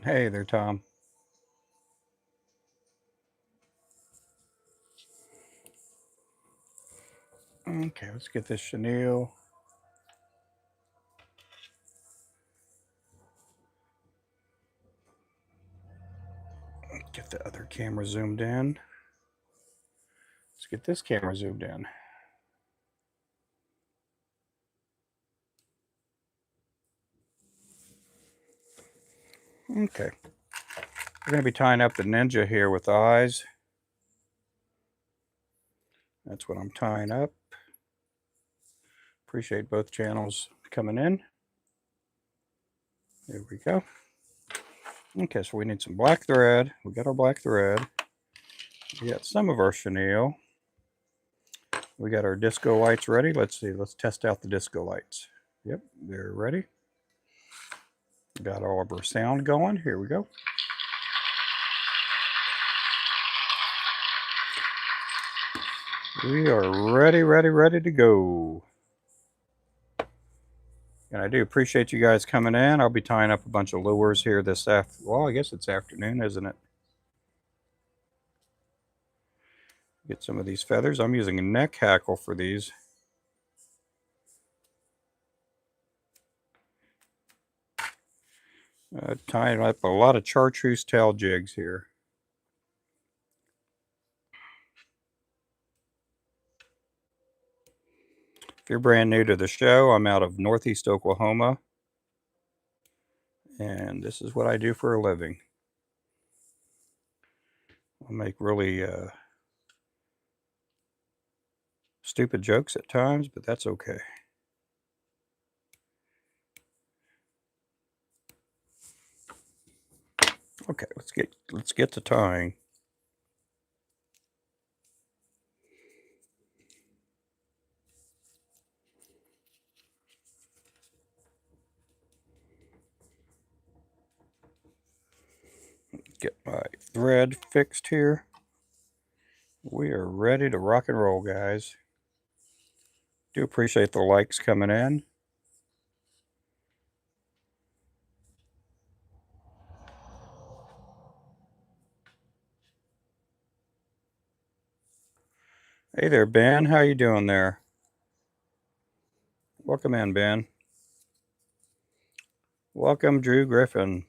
Hey there, Tom. Okay, let's get this chenille. Get the other camera zoomed in. Let's get this camera zoomed in. Okay. We're going to be tying up the ninja here with the eyes. That's what I'm tying up. Appreciate both channels coming in. There we go. Okay, so we need some black thread. We got our black thread. We got some of our chenille. We got our disco lights ready. Let's see. Let's test out the disco lights. Yep, they're ready. Got all of our sound going. Here we go. We are ready to go. And I do appreciate you guys coming in. I'll be tying up a bunch of lures here this well, I guess it's afternoon, isn't it? Get some of these feathers. I'm using a neck hackle for these. Tying up a lot of chartreuse tail jigs here. If you're brand new to the show, I'm out of Northeast Oklahoma. And this is what I do for a living. I make really stupid jokes at times, but that's okay. Okay, let's get to tying. Get my thread fixed here. We are ready to rock and roll, guys. Do appreciate the likes coming in. Hey there, Ben. How you doing there? Welcome in, Ben. Welcome, Drew Griffin.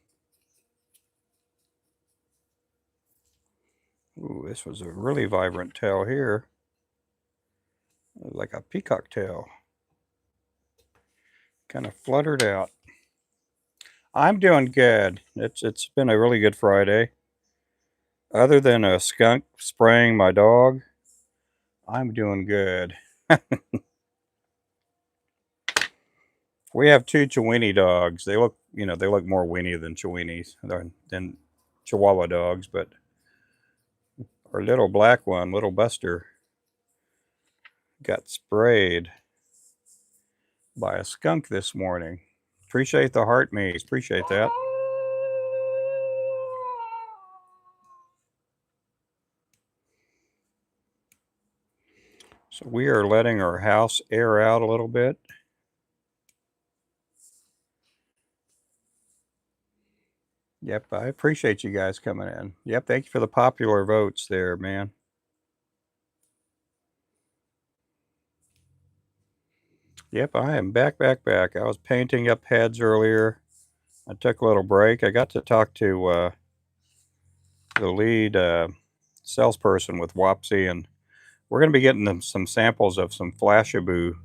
Ooh, this was a really vibrant tail here. Like a peacock tail. Kind of fluttered out. I'm doing good. It's been a really good Friday. Other than a skunk spraying my dog, I'm doing good. We have two Chiweenie dogs. They look, they look more weenie than Chiweenies, than Chihuahua dogs, but our little black one, little Buster, got sprayed by a skunk this morning. Appreciate the heart maze. Appreciate that. So we are letting our house air out a little bit. Yep, I appreciate you guys coming in. Yep, thank you for the popular votes there, man. Yep, I am back. I was painting up heads earlier. I took a little break. I got to talk to the lead salesperson with Wapsi, and we're going to be getting them some samples of some Flashaboo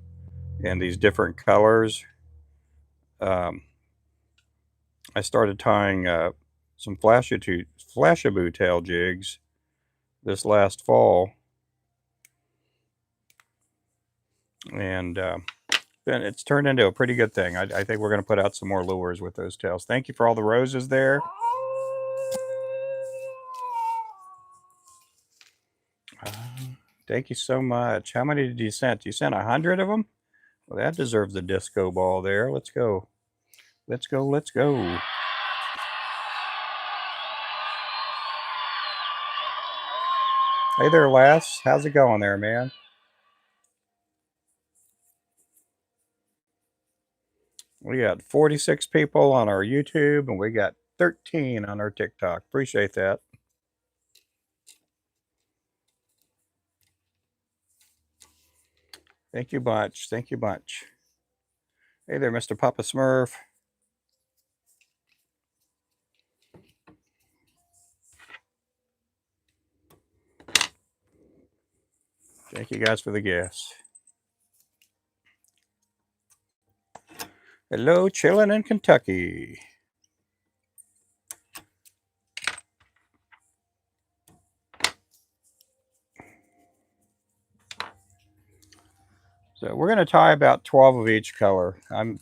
in these different colors. I started tying some Flashaboo tail jigs this last fall, and it's turned into a pretty good thing. I think we're going to put out some more lures with those tails. Thank you for all the roses there. Thank you so much. How many did you send? You sent 100 of them? Well, that deserves a disco ball there. Let's go. Let's go. Let's go. Hey there, Les. How's it going there, man? We got 46 people on our YouTube, and we got 13 on our TikTok. Appreciate that. Thank you much. Thank you much. Hey there, Mr. Papa Smurf. Thank you guys for the gifts. Hello, chillin' in Kentucky. So we're going to tie about 12 of each color. I'm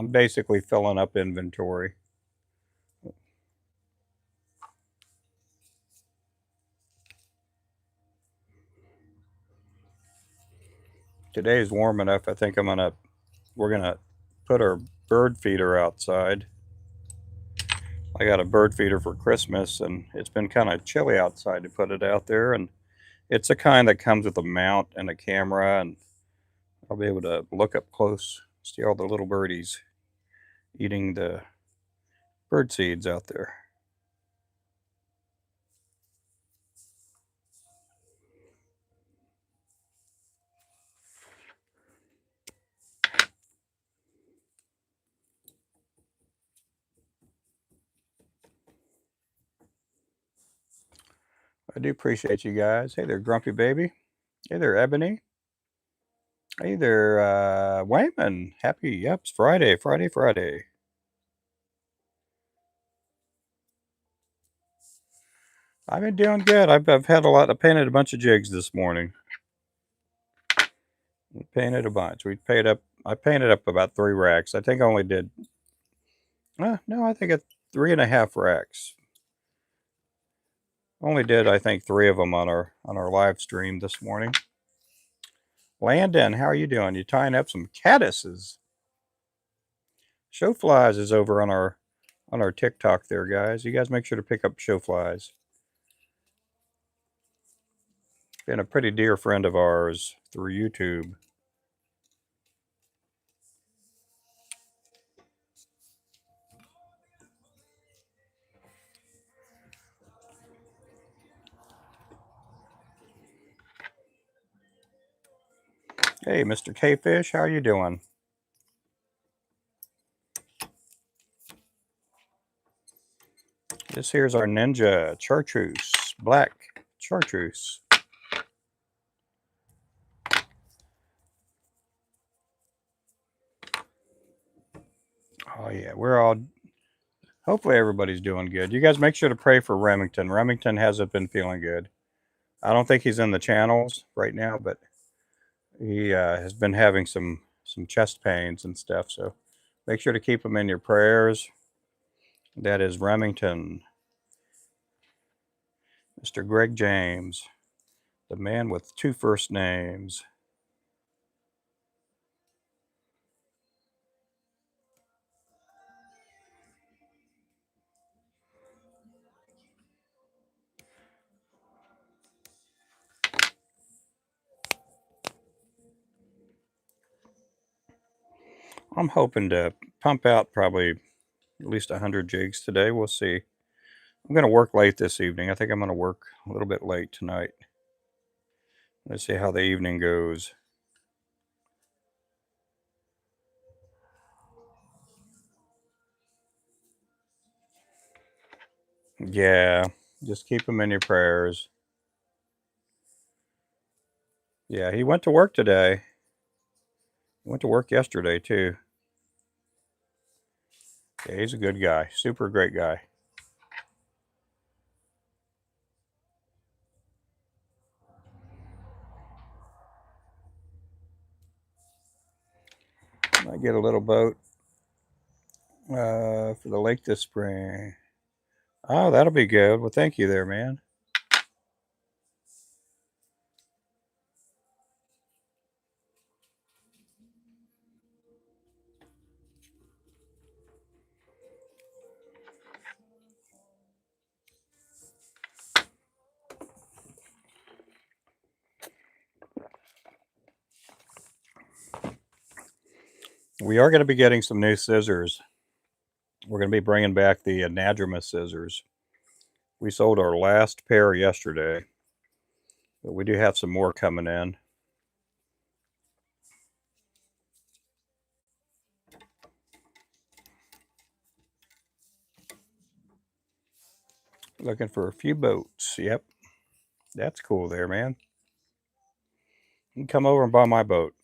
basically filling up inventory. Today is warm enough. I think we're gonna put our bird feeder outside. I got a bird feeder for Christmas, and it's been kind of chilly outside to put it out there. And it's a kind that comes with a mount and a camera, and I'll be able to look up close, see all the little birdies eating the bird seeds out there. I do appreciate you guys. Hey there, Grumpy Baby. Hey there, Ebony. Hey there, Wayman. Yep, it's Friday. I've been doing good. I've had I painted a bunch of jigs this morning. We painted a bunch. I painted up about 3 racks. I think I only did, no, I think it's 3.5 racks. Only did, I think, 3 of them on our live stream this morning. Landon, how are you doing? You tying up some caddises? Show flies is over on our TikTok there, guys. You guys make sure to pick up show flies. Been a pretty dear friend of ours through YouTube. Hey, Mr. K-Fish, how are you doing? This here's our Ninja Chartreuse, black chartreuse. Oh yeah, hopefully everybody's doing good. You guys make sure to pray for Remington. Remington hasn't been feeling good. I don't think he's in the channels right now, but he has been having some chest pains and stuff. So make sure to keep him in your prayers. That is Remington. Mr. Greg James, the man with 2 first names. I'm hoping to pump out probably at least 100 jigs today. We'll see. I'm going to work late this evening. I think I'm going to work a little bit late tonight. Let's see how the evening goes. Yeah, just keep him in your prayers. Yeah, he went to work today. He went to work yesterday, too. Yeah, he's a good guy. Super great guy. I get a little boat for the lake this spring. Oh, that'll be good. Well, thank you there, man. We are going to be getting some new scissors. we're going to be bringing back the anadromous scissors. We sold our last pair yesterday, but we do have some more coming in. Looking for a few boats. Yep, that's cool there, man. You can come over and buy my boat.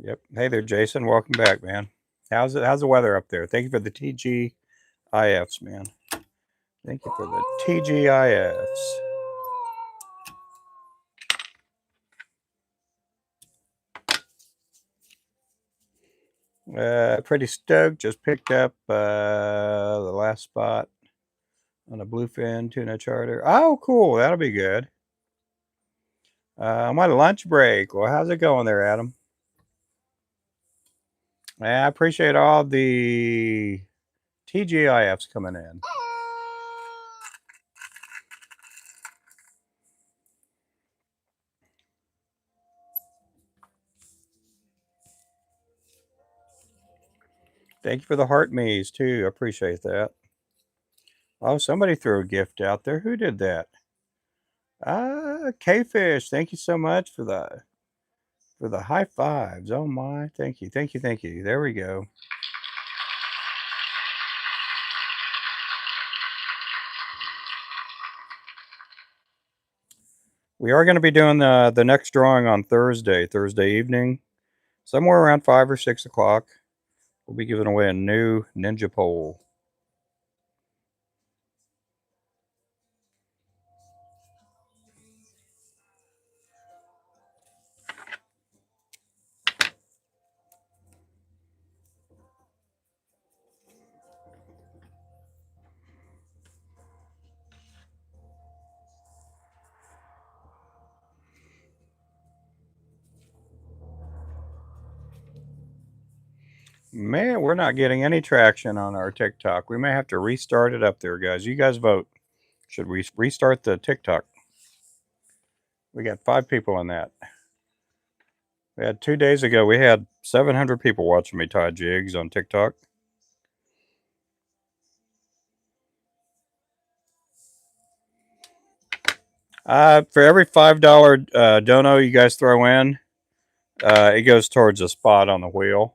Yep. Hey there, Jason. Welcome back, man. How's it? How's the weather up there? Thank you for the TGIFs, man. Thank you for the TGIFs. Pretty stoked. Just picked up the last spot on a bluefin tuna charter. Oh, cool. That'll be good. My lunch break. Well, how's it going there, Adam? I appreciate all the TGIFs coming in. Thank you for the heart me's too. I appreciate that. Oh, somebody threw a gift out there. Who did that? K-Fish. Thank you so much for the high fives. Oh my. Thank you. Thank you. Thank you. There we go. We are going to be doing the next drawing on Thursday evening, somewhere around 5 or 6 o'clock. We'll be giving away a new Ninja pole. Man, we're not getting any traction on our TikTok. We may have to restart it up there, guys. You guys vote. Should we restart the TikTok? We got 5 people in that. We had 2 days ago, we had 700 people watching me tie jigs on TikTok. For every $5 dono you guys throw in, it goes towards a spot on the wheel.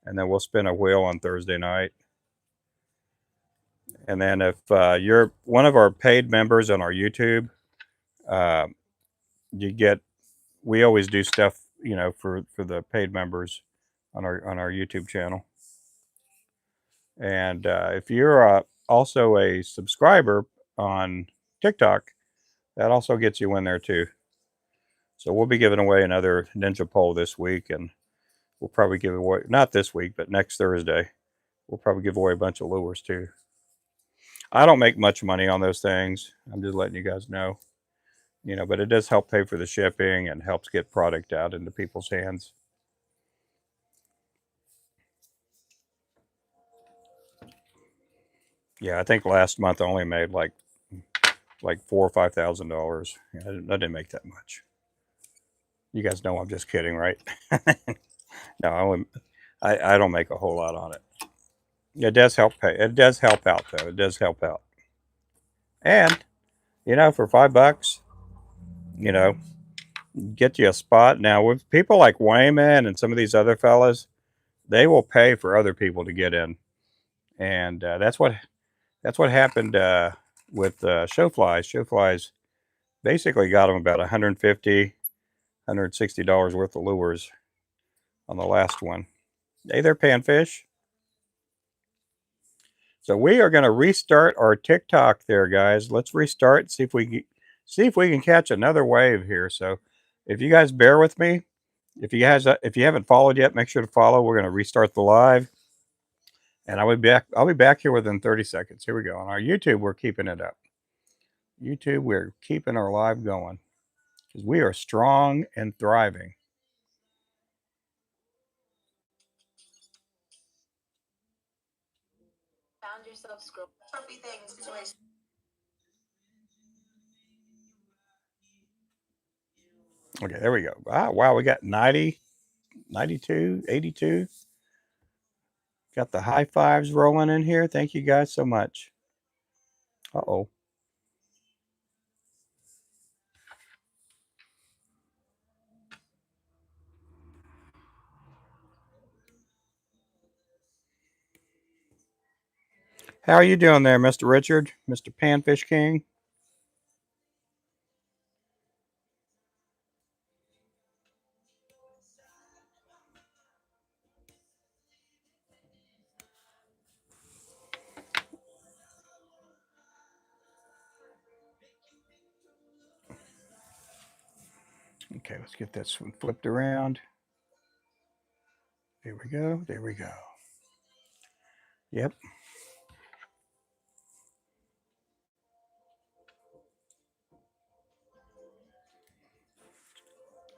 And then we'll spin a wheel on Thursday night. And then if you're one of our paid members on our YouTube, you get, we always do stuff, you know, for the paid members on our YouTube channel. And if you're also a subscriber on TikTok, that also gets you in there too. So we'll be giving away another Ninja pole this week, and we'll probably give away, not this week, but next Thursday, we'll probably give away a bunch of lures too. I don't make much money on those things. I'm just letting you guys know, you know, but it does help pay for the shipping and helps get product out into people's hands. Yeah, I think last month I only made like $4,000 or $5,000. Yeah, I didn't make that much. You guys know I'm just kidding, right? No, I don't make a whole lot on it. It does help pay. It does help out though. It does help out. And you know, for $5, you know, get you a spot. Now with people like Wayman and some of these other fellas, they will pay for other people to get in, and that's what happened with show flies. Show flies basically got them about $150, $160 worth of lures on the last one. Hey there, Panfish. So we are going to restart our TikTok there, guys. Let's restart. See if we can catch another wave here. So if you guys bear with me, if you haven't followed yet, make sure to follow. We're going to restart the live, and I'll be back here within 30 seconds. Here we go. On our YouTube, we're keeping it up. YouTube, we're keeping our live going because we are strong and thriving. Found yourself scrolling. Okay, there we go. Ah, wow, we got 90, 92, 82. Got the high fives rolling in here. Thank you guys so much. Uh-oh. How are you doing there, Mr. Richard? Mr. Panfish King? Okay, let's get this one flipped around. There we go. There we go. Yep.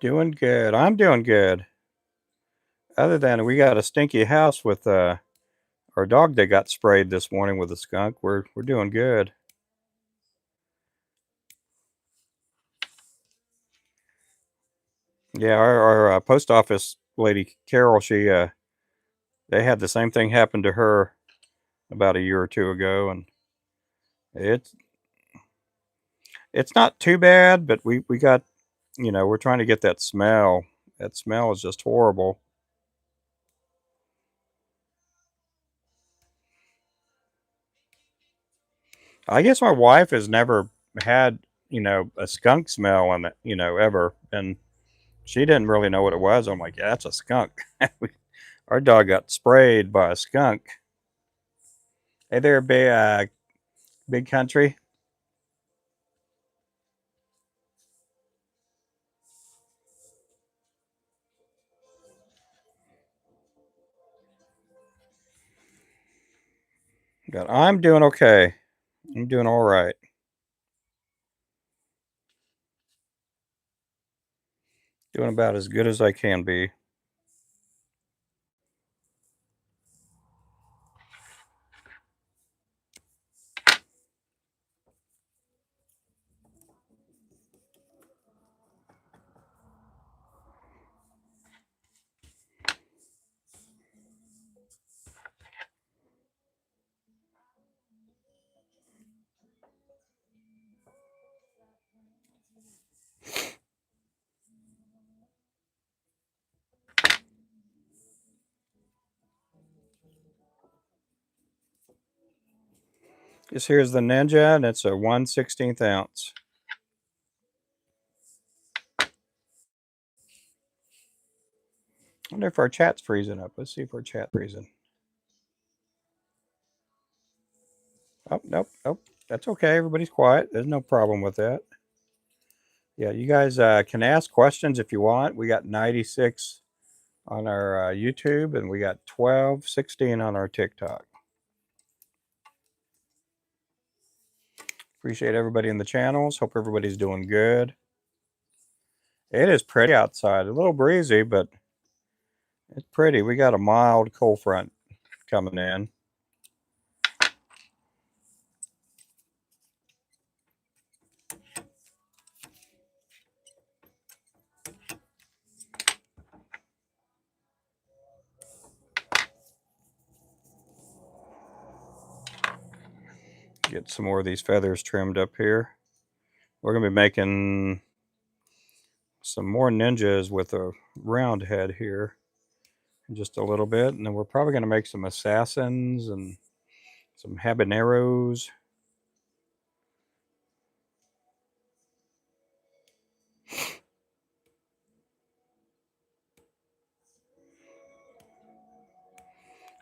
Doing good. I'm doing good. Other than we got a stinky house with our dog that got sprayed this morning with a skunk. We're doing good. Yeah, our post office lady Carol, she they had the same thing happen to her about a year or two ago, and it's it's not too bad, but we got, we're trying to get that smell. That smell is just horrible. I guess my wife has never had, a skunk smell on it, ever, and she didn't really know what it was. I'm like, yeah, that's a skunk. Our dog got sprayed by a skunk. Hey there, big country. But I'm doing okay. I'm doing all right. Doing about as good as I can be. This here's the Ninja, and it's a 1/16 ounce. I wonder if our chat's freezing up. Let's see if our chat's freezing. Oh, nope, nope. That's okay. Everybody's quiet. There's no problem with that. Yeah, you guys can ask questions if you want. We got 96 on our YouTube, and we got 16 on our TikTok. Appreciate everybody in the channels. Hope everybody's doing good. It is pretty outside. A little breezy, but it's pretty. We got a mild cold front coming in. Get some more of these feathers trimmed up here. We're going to be making some more ninjas with a round head here in just a little bit. And then we're probably going to make some assassins and some habaneros.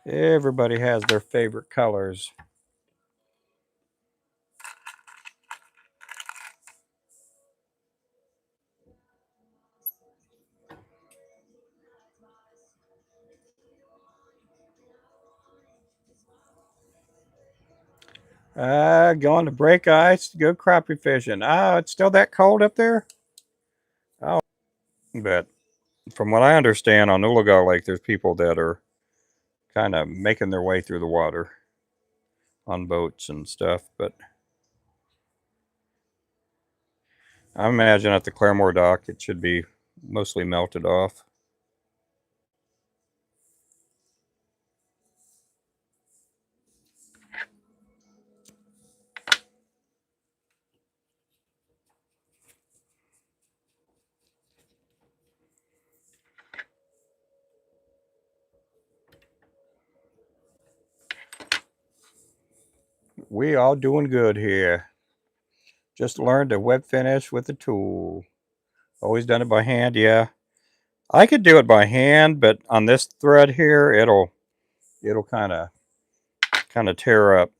Everybody has their favorite colors. Going to break ice to go crappie fishing. Oh, it's still that cold up there? Oh, but from what I understand on Ulaga Lake, there's people that are kind of making their way through the water on boats and stuff. But I imagine at the Claremore dock, it should be mostly melted off. We all doing good here. Just learned to web finish with the tool. Always done it by hand, yeah. I could do it by hand, but on this thread here, it'll kind of tear up.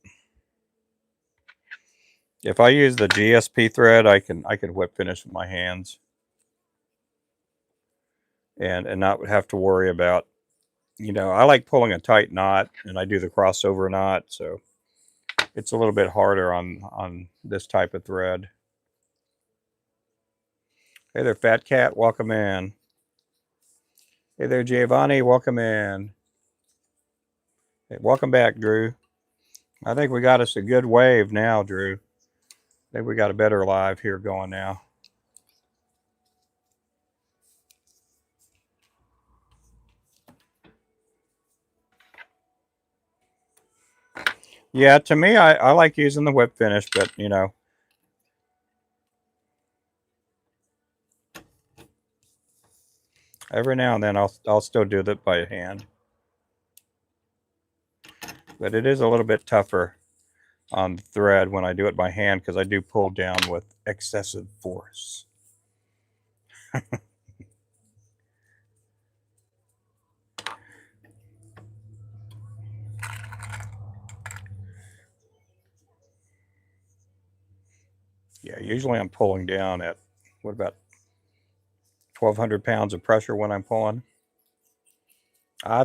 If I use the GSP thread, I can whip finish with my hands and not have to worry about, I like pulling a tight knot, and I do the crossover knot, so it's a little bit harder on this type of thread. Hey there, Fat Cat, welcome in. Hey there, Giovanni, welcome in. Hey, welcome back, Drew. I think we got us a good wave now, Drew. I think we got a better live here going now. Yeah, to me, I like using the whip finish, but every now and then I'll still do that by hand. But it is a little bit tougher on the thread when I do it by hand because I do pull down with excessive force. Yeah, usually I'm pulling down at, what, about 1,200 pounds of pressure when I'm pulling.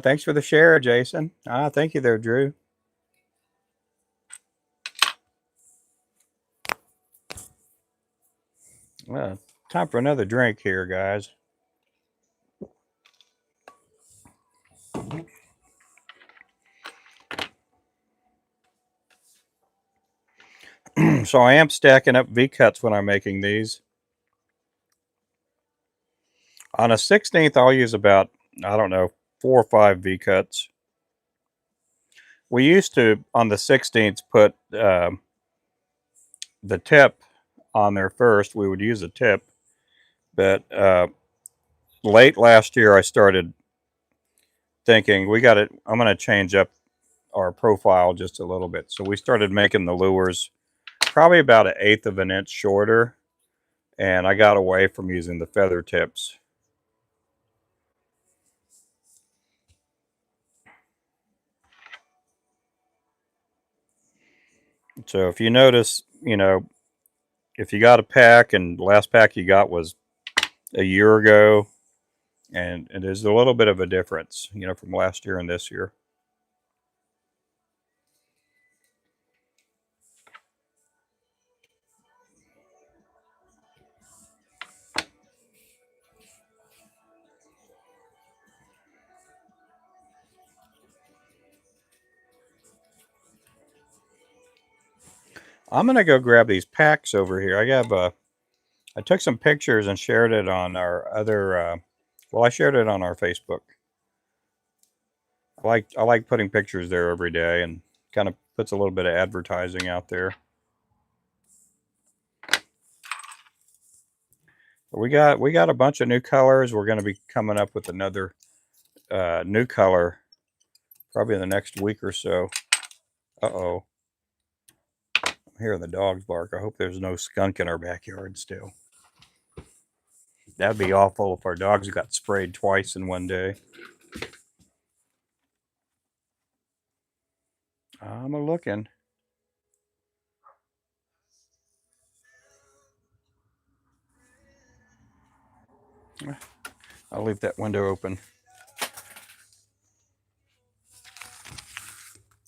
Thanks for the share, Jason. Thank you there, Drew. Time for another drink here, guys. So I am stacking up V-cuts when I'm making these. On a 16th, I'll use about, I don't know, 4 or 5 V-cuts. We used to, on the 16th, put the tip on there first. We would use a tip. But late last year, I started thinking, I'm going to change up our profile just a little bit. So we started making the lures probably about 1/8 of an inch shorter. And I got away from using the feather tips. So if you notice, if you got a pack and the last pack you got was a year ago, and there's a little bit of a difference, from last year and this year. I'm gonna go grab these packs over here. I took some pictures and shared it on our other. I shared it on our Facebook. I like putting pictures there every day, and kind of puts a little bit of advertising out there. We got a bunch of new colors. We're going to be coming up with another new color probably in the next week or so. Uh-oh. I'm hearing the dogs bark. I hope there's no skunk in our backyard still. That'd be awful if our dogs got sprayed twice in one day. I'm looking. I'll leave that window open.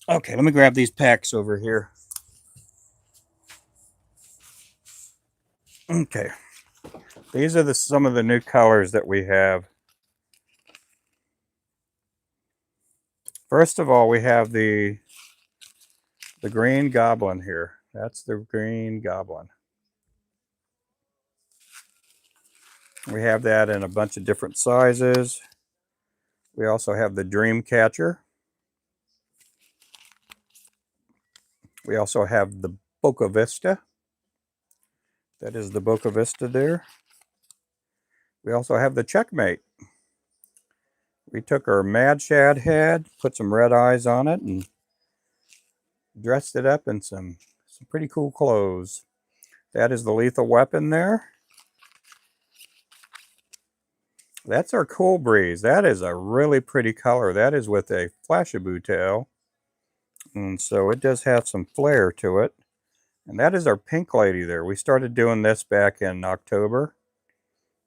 Okay, let me grab these packs over here. Okay. These are some of the new colors that we have. First of all, we have the green goblin here. That's the green goblin. We have that in a bunch of different sizes. We also have the dream catcher. We also have the Boca Vista. That is the Boca Vista there. We also have the Checkmate. We took our Mad Shad head, put some red eyes on it, and dressed it up in some pretty cool clothes. That is the Lethal Weapon there. That's our Cool Breeze. That is a really pretty color. That is with a Flashaboo tail. And so it does have some flair to it. And that is our Pink Lady there. We started doing this back in October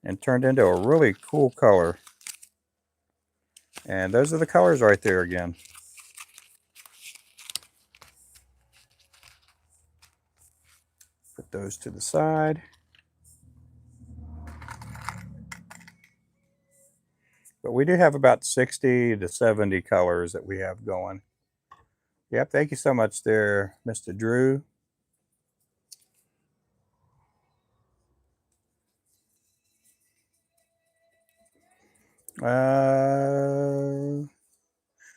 and turned into a really cool color. And those are the colors right there again. Put those to the side. But we do have about 60 to 70 colors that we have going. Yep, thank you so much there, Mr. Drew.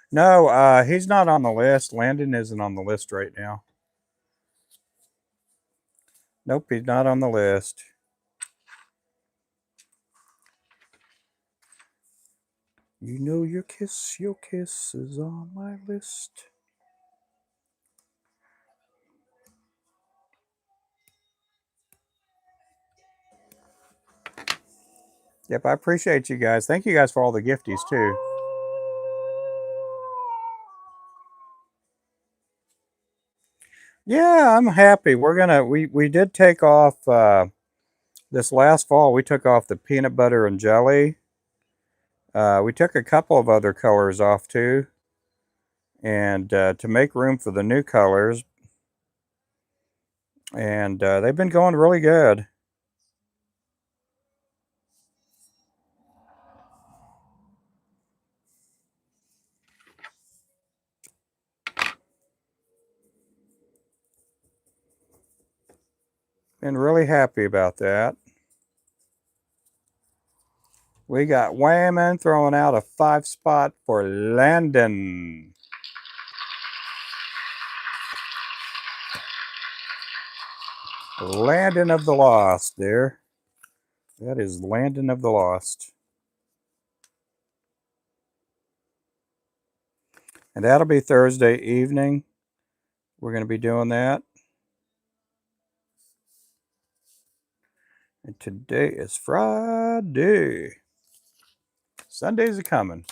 No, he's not on the list. Landon isn't on the list right now. Nope, he's not on the list. You know your kiss is on my list. Yep, I appreciate you guys. Thank you guys for all the gifties too. Yeah, I'm happy. We did take off this last fall. We took off the peanut butter and jelly. We took a couple of other colors off too, and to make room for the new colors. And they've been going really good. Been really happy about that. We got Wayman throwing out a 5-spot for Landon. Landon of the Lost there. That is Landon of the Lost. And that'll be Thursday evening. We're going to be doing that. And today is Friday. Sundays are coming.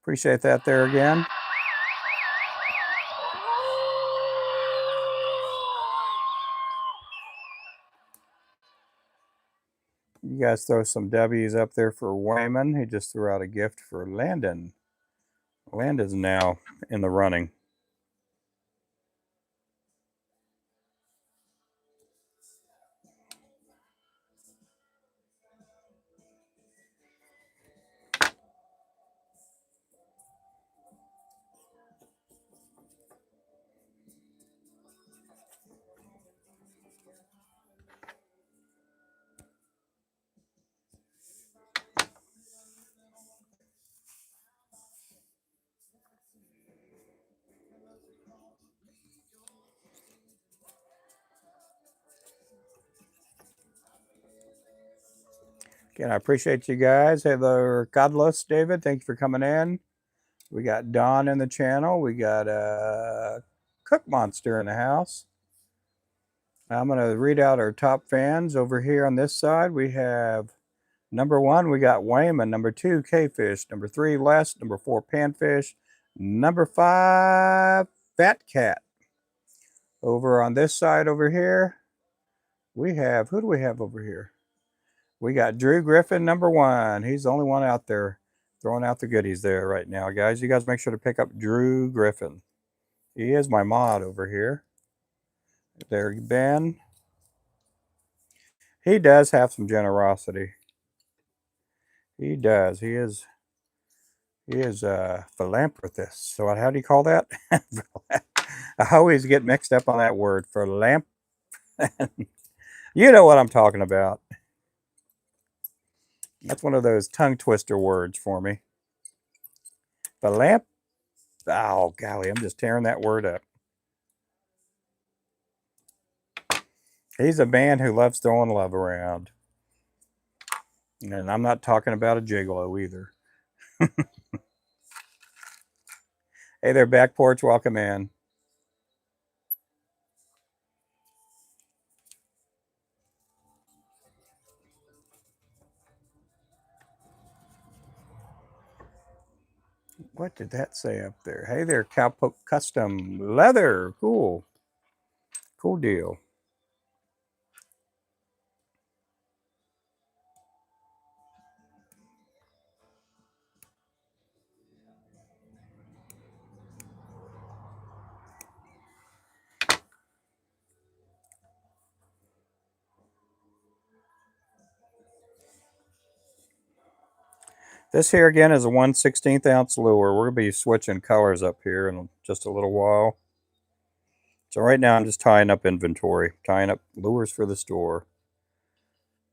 Appreciate that there again. You guys throw some W's up there for Wayman. He just threw out a gift for Landon. Landon's now in the running. Again, I appreciate you guys. Hello, Godless David. Thank you for coming in. We got Don in the channel. We got Cook Monster in the house. I'm going to read out our top fans over here on this side. We have number 1, we got Wayman. Number 2, K-Fish. Number 3, Les. Number 4, Panfish. Number 5, Fat Cat. Over on this side over here, we have, who do we have over here? We got Drew Griffin, number 1. He's the only one out there throwing out the goodies there right now, guys. You guys make sure to pick up Drew Griffin. He is my mod over here. There, Ben. He does have some generosity. He does. He is a philanthropist. So how do you call that? I always get mixed up on that word. You know what I'm talking about. That's one of those tongue twister words for me. Oh, golly, I'm just tearing that word up. He's a man who loves throwing love around. And I'm not talking about a gigolo either. Hey there, back porch. Welcome in. What did that say up there? Hey there, Cowpoke Custom Leather. Cool. Cool deal. This here again is a 1/16 ounce lure. We're going to be switching colors up here in just a little while. So right now I'm just tying up inventory, tying up lures for the store.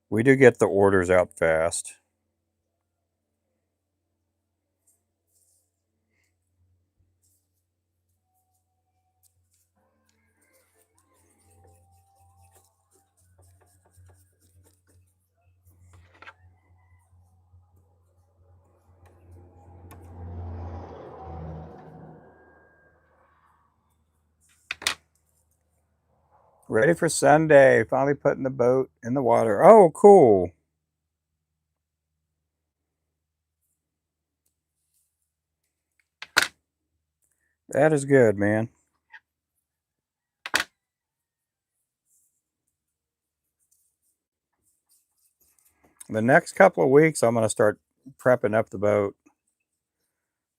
We do get the orders out fast. Ready for Sunday. Finally putting the boat in the water. Oh, cool. That is good, man. The next couple of weeks, I'm going to start prepping up the boat.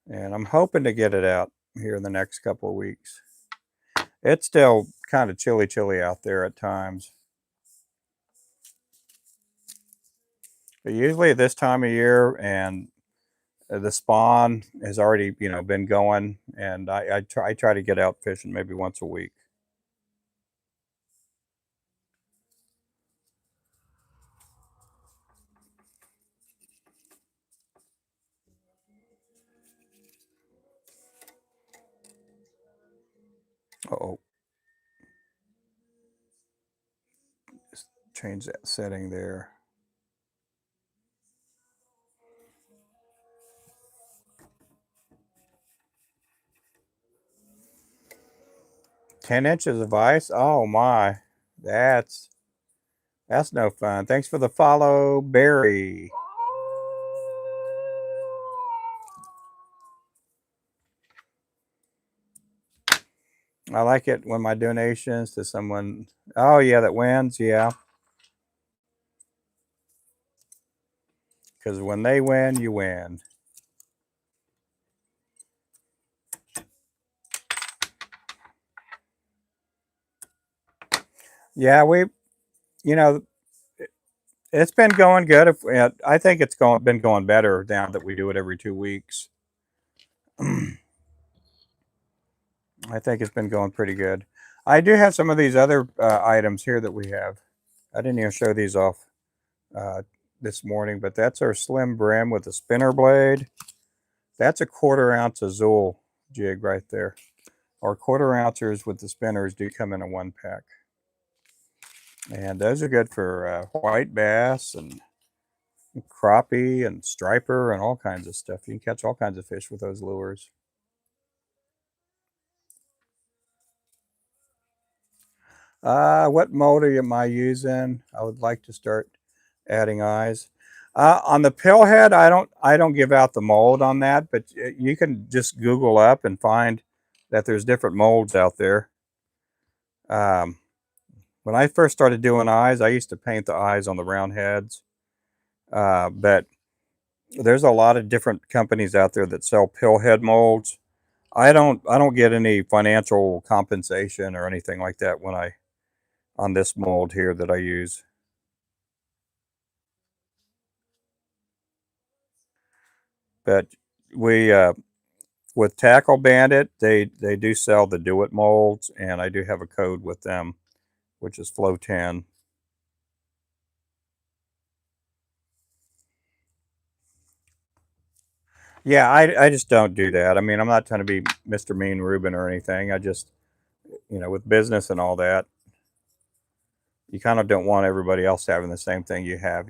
And I'm hoping to get it out here in the next couple of weeks. It's still kind of chilly out there at times. But usually at this time of year, and the spawn has already, been going, and I try to get out fishing maybe once a week. Uh-oh. Just change that setting there. 10 inches of ice? Oh my. That's no fun. Thanks for the follow, Barry. I like it when my donations to someone, oh yeah, that wins, yeah. Because when they win, you win. Yeah, you know, it's been going good. I think it's been going better now that we do it every 2 weeks. I think it's been going pretty good. I do have some of these other items here that we have. I didn't even show these off uh, this morning, but that's our slim brim with a spinner blade. That's a 1/4 ounce Azul jig right there. Our 1/4 ounces with the spinners do come in a 1-pack. And those are good for white bass and crappie and striper and all kinds of stuff. You can catch all kinds of fish with those lures. What mold am I using? I would like to start adding eyes. On the pillhead, I don't give out the mold on that, but you can just Google up and find that there's different molds out there. Um, when I first started doing eyes, I used to paint the eyes on the round heads, but there's a lot of different companies out there that sell pillhead molds. I don't get any financial compensation or anything like that when I on this mold here that I use. But we with Tackle Bandit, they do sell the Do It molds, and I do have a code with them, which is Flow 10. Yeah, I just don't do that. I mean, I'm not trying to be Mr. Mean Ruben or anything. I just, with business and all that, you kind of don't want everybody else having the same thing you have.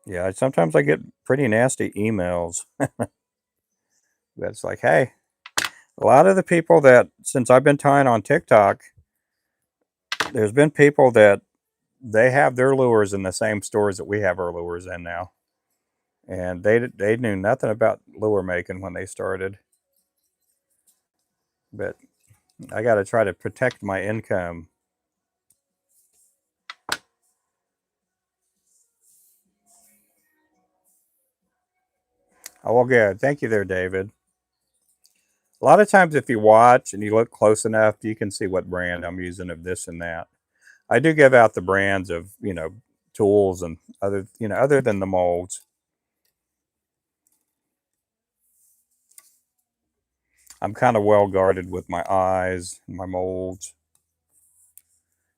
Yeah, sometimes I get pretty nasty emails. That's like, hey, a lot of the people that, since I've been tying on TikTok, there's been people that they have their lures in the same stores that we have our lures in now. And they knew nothing about lure making when they started. But I got to try to protect my income. Oh, well, good. Thank you there, David. A lot of times, if you watch and you look close enough, you can see what brand I'm using of this and that. I do give out the brands of, tools and other than the molds. I'm kind of well guarded with my eyes and my molds.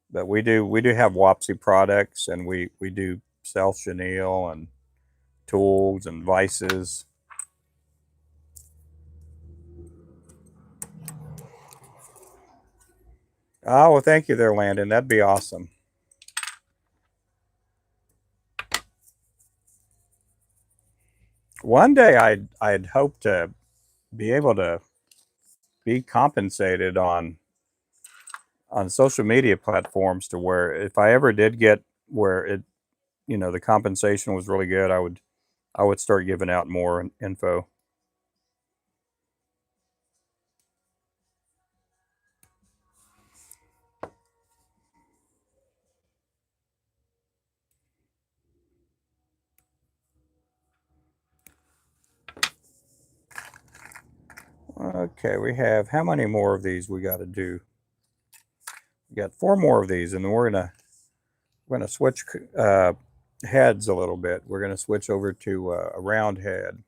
But we do have Wapsi products, and we do sell chenille and tools and vices. Oh, well, thank you there, Landon. That'd be awesome. One day I'd hope to be able to be compensated on social media platforms, to where if I ever did get where the compensation was really good, I would start giving out more info. Okay, we have, how many more of these we got to do? We got four more of these, and then we're gonna switch heads a little bit. We're gonna switch over to a round head.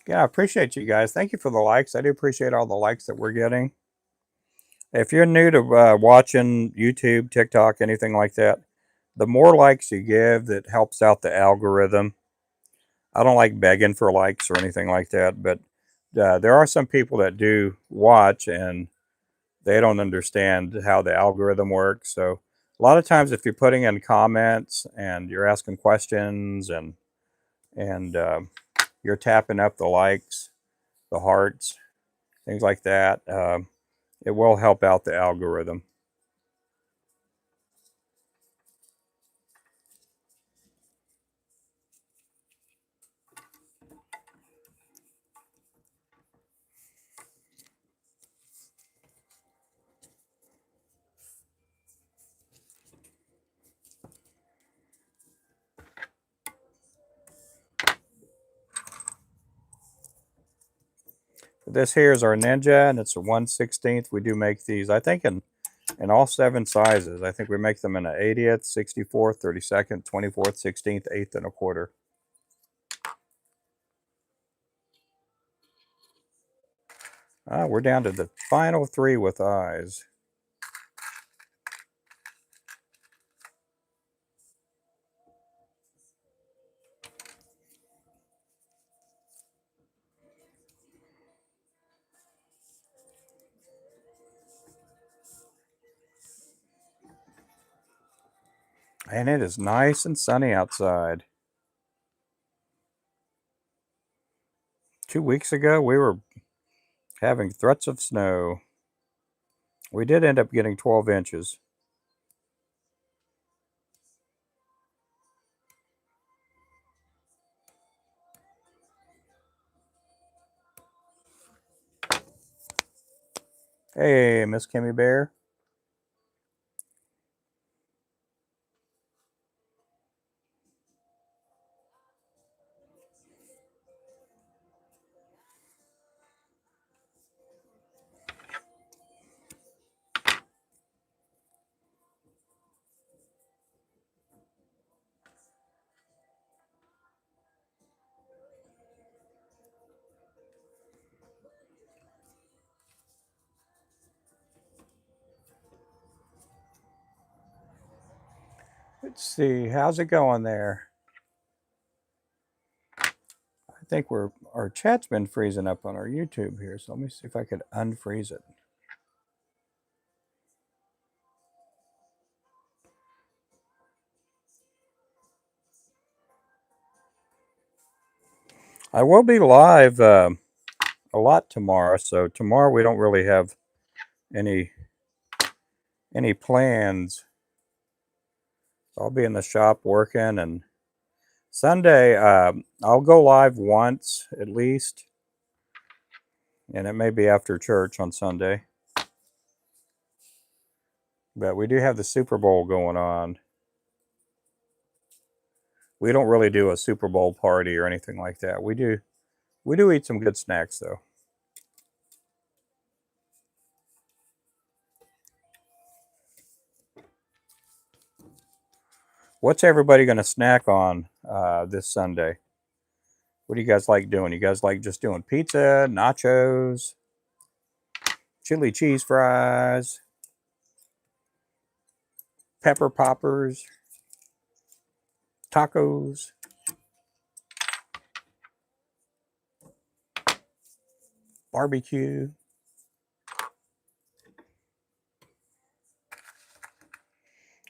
Yeah, I appreciate you guys. Thank you for the likes. I do appreciate all the likes that we're getting. If you're new to watching YouTube, TikTok, anything like that, the more likes you give, that helps out the algorithm. I don't like begging for likes or anything like that, but there are some people that do watch, and they don't understand how the algorithm works. So a lot of times, if you're putting in comments and you're asking questions, and you're tapping up the likes, the hearts, things like that, it will help out the algorithm. This here is our Ninja, and it's a 1/16. We do make these, I think, in all seven sizes. I think we make them in an 80th, 64th, 32nd, 24th, 16th, 8th, and a quarter. We're down to the final three with eyes. And it is nice and sunny outside. 2 weeks ago, we were having threats of snow. We did end up getting 12 inches. Hey, Miss Kimmy Bear. Let's see, how's it going there? I think our chat's been freezing up on our YouTube here, so let me see if I could unfreeze it. I will be live a lot tomorrow, so tomorrow we don't really have any plans. I'll be in the shop working, and Sunday I'll go live once at least, and it may be after church on Sunday. But we do have the Super Bowl going on. We don't really do a Super Bowl party or anything like that. We do eat some good snacks though. What's everybody going to snack on this Sunday? What do you guys like doing? You guys like just doing pizza, nachos, chili cheese fries, pepper poppers, tacos? Barbecue?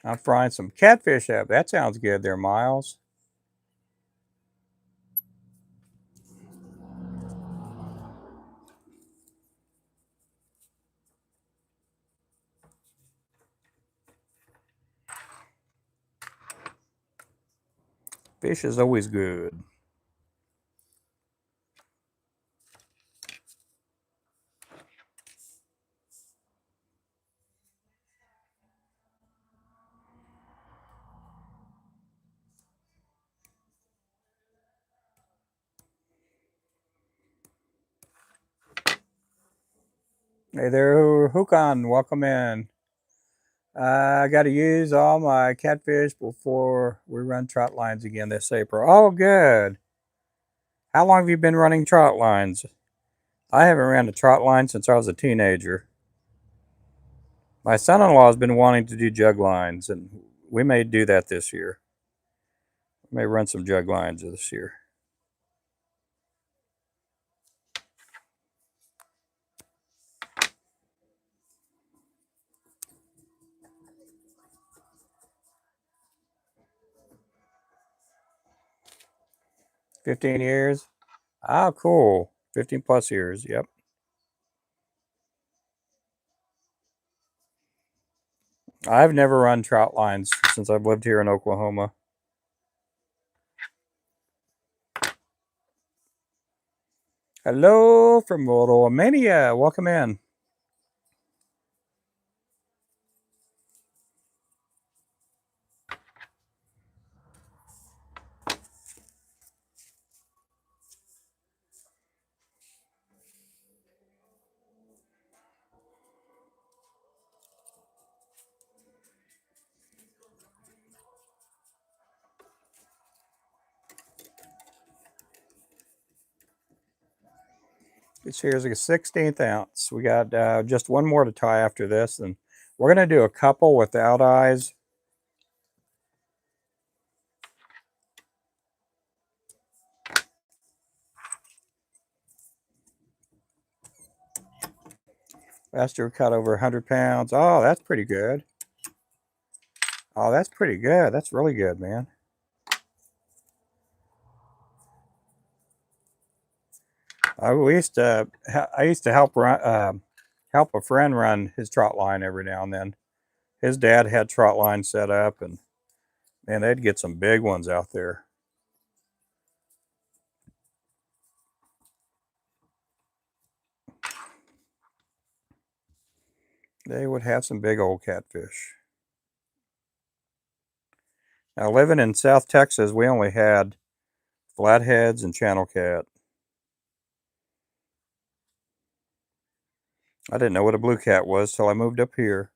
I'm frying some catfish up. That sounds good there, Miles. Fish is always good. Hey there, Hukan. Welcome in. I got to use all my catfish before we run trot lines again this April. Oh, good. How long have you been running trot lines? I haven't ran a trot line since I was a teenager. My son-in-law has been wanting to do jug lines, and we may do that this year. We may run some jug lines this year. $15 years? Oh, cool. 15 plus years, yep. I've never run trout lines since I've lived here in Oklahoma. Hello from Romania. Welcome in. This here's a 16th ounce. We got just one more to tie after this, and we're going to do a couple without eyes. Last year caught over 100 pounds. Oh, that's pretty good. Oh, that's pretty good. That's really good, man. I used to help help a friend run his trot line every now and then. His dad had trot lines set up, and man, they'd get some big ones out there. They would have some big old catfish. Now, living in South Texas, we only had flatheads and channel cat. I didn't know what a blue cat was till I moved up here.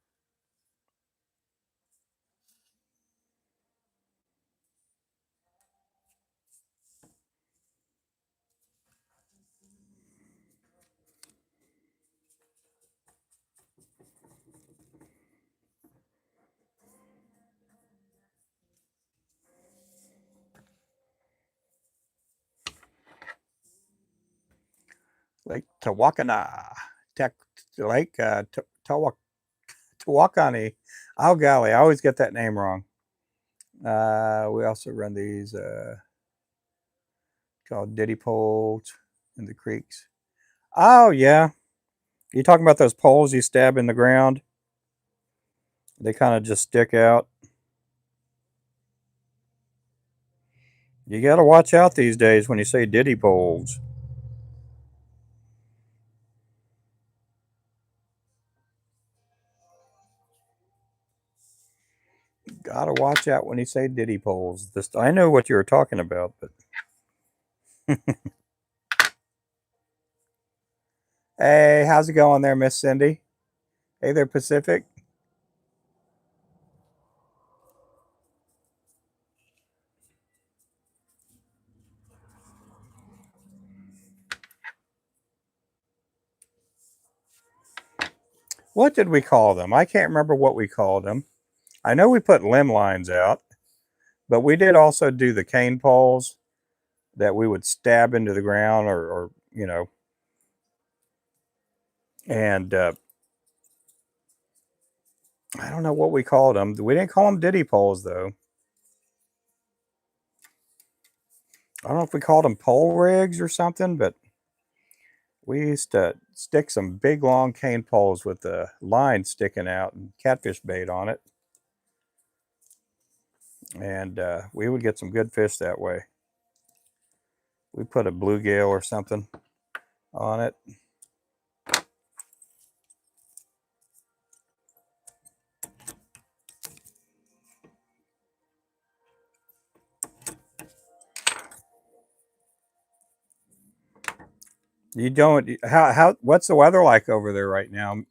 Lake Tawakana. Lake Tawakani. Oh, golly. I always get that name wrong. We also run these called ditty poles in the creeks. Oh, yeah. You talking about those poles you stab in the ground? They kind of just stick out. You got to watch out these days when you say ditty poles. Got to watch out when you say ditty poles. I know what you were talking about, but hey, how's it going there, Miss Cindy? Hey there, Pacific. What did we call them? I can't remember what we called them. I know we put limb lines out, but we did also do the cane poles that we would stab into the ground or and I don't know what we called them. We didn't call them ditty poles, though. I don't know if we called them pole rigs or something, but we used to stick some big long cane poles with the line sticking out and catfish bait on it. And we would get some good fish that way. We put a bluegill or something on it. You don't, what's the weather like over there right now,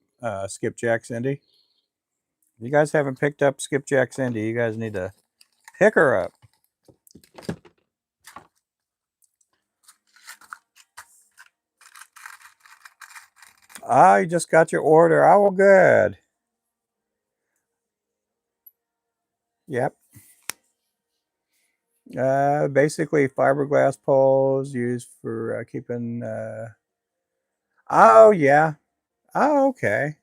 Skipjack Cindy? You guys haven't picked up Skipjack Cindy. You guys need to pick her up. Ah, you just got your order. Oh, well, good. Yep. Basically fiberglass poles used for keeping. Oh, yeah. Oh, okay.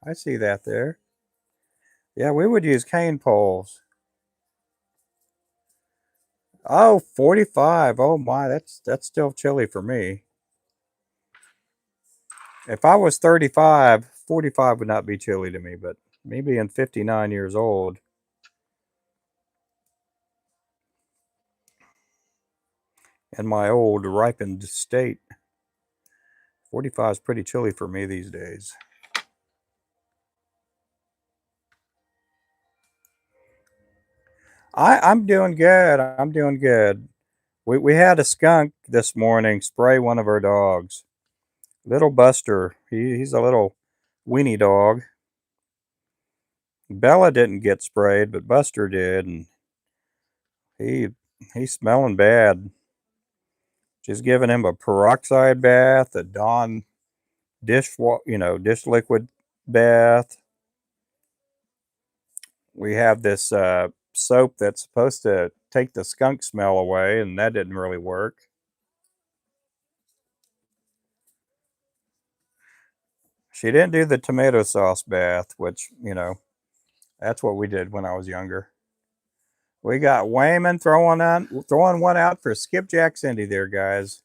I see that there. Yeah, we would use cane poles. Oh, 45. Oh my, that's still chilly for me. If I was 35, 45 would not be chilly to me, but me being 59 years old in my old ripened state, 45 is pretty chilly for me these days. I'm doing good. I'm doing good. We had a skunk this morning spray one of our dogs. Little Buster. He's a little weenie dog. Bella didn't get sprayed, but Buster did, and he he's smelling bad. She's giving him a peroxide bath, a Dawn dish liquid bath. We have this soap that's supposed to take the skunk smell away, and that didn't really work. She didn't do the tomato sauce bath, which, that's what we did when I was younger. We got Wayman throwing one out for Skipjack Cindy there, guys.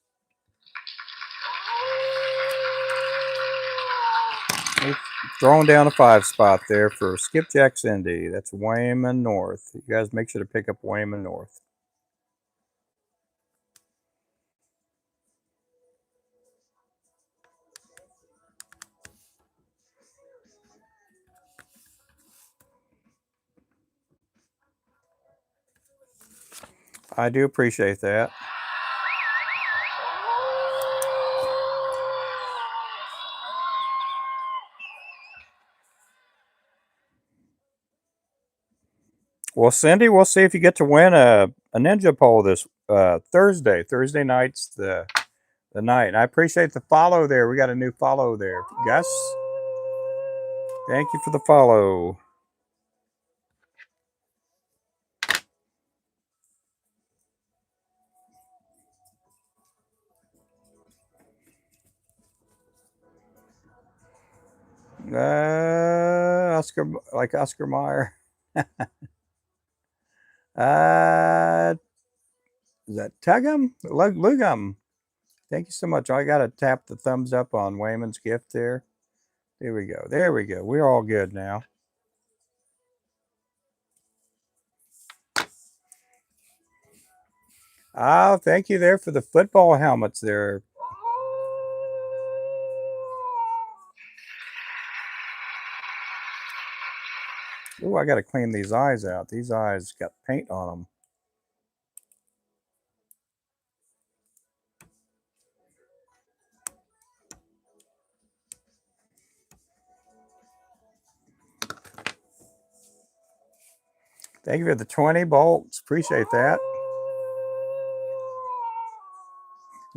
He's throwing down a 5 spot there for Skipjack Cindy. That's Wayman North. You guys make sure to pick up Wayman North. I do appreciate that. Well, Cindy, we'll see if you get to win a ninja pole this Thursday. Thursday night's the night. And I appreciate the follow there. We got a new follow there. Gus, thank you for the follow. Oscar, like Oscar Mayer. uh, is that Tugum? Lugum. Thank you so much. I got to tap the thumbs up on Wayman's gift there. There we go. There we go. We're all good now. Oh, thank you there for the football helmets there. Oh, I got to clean these eyes out. These eyes got paint on them. Thank you for the 20 bolts. Appreciate that.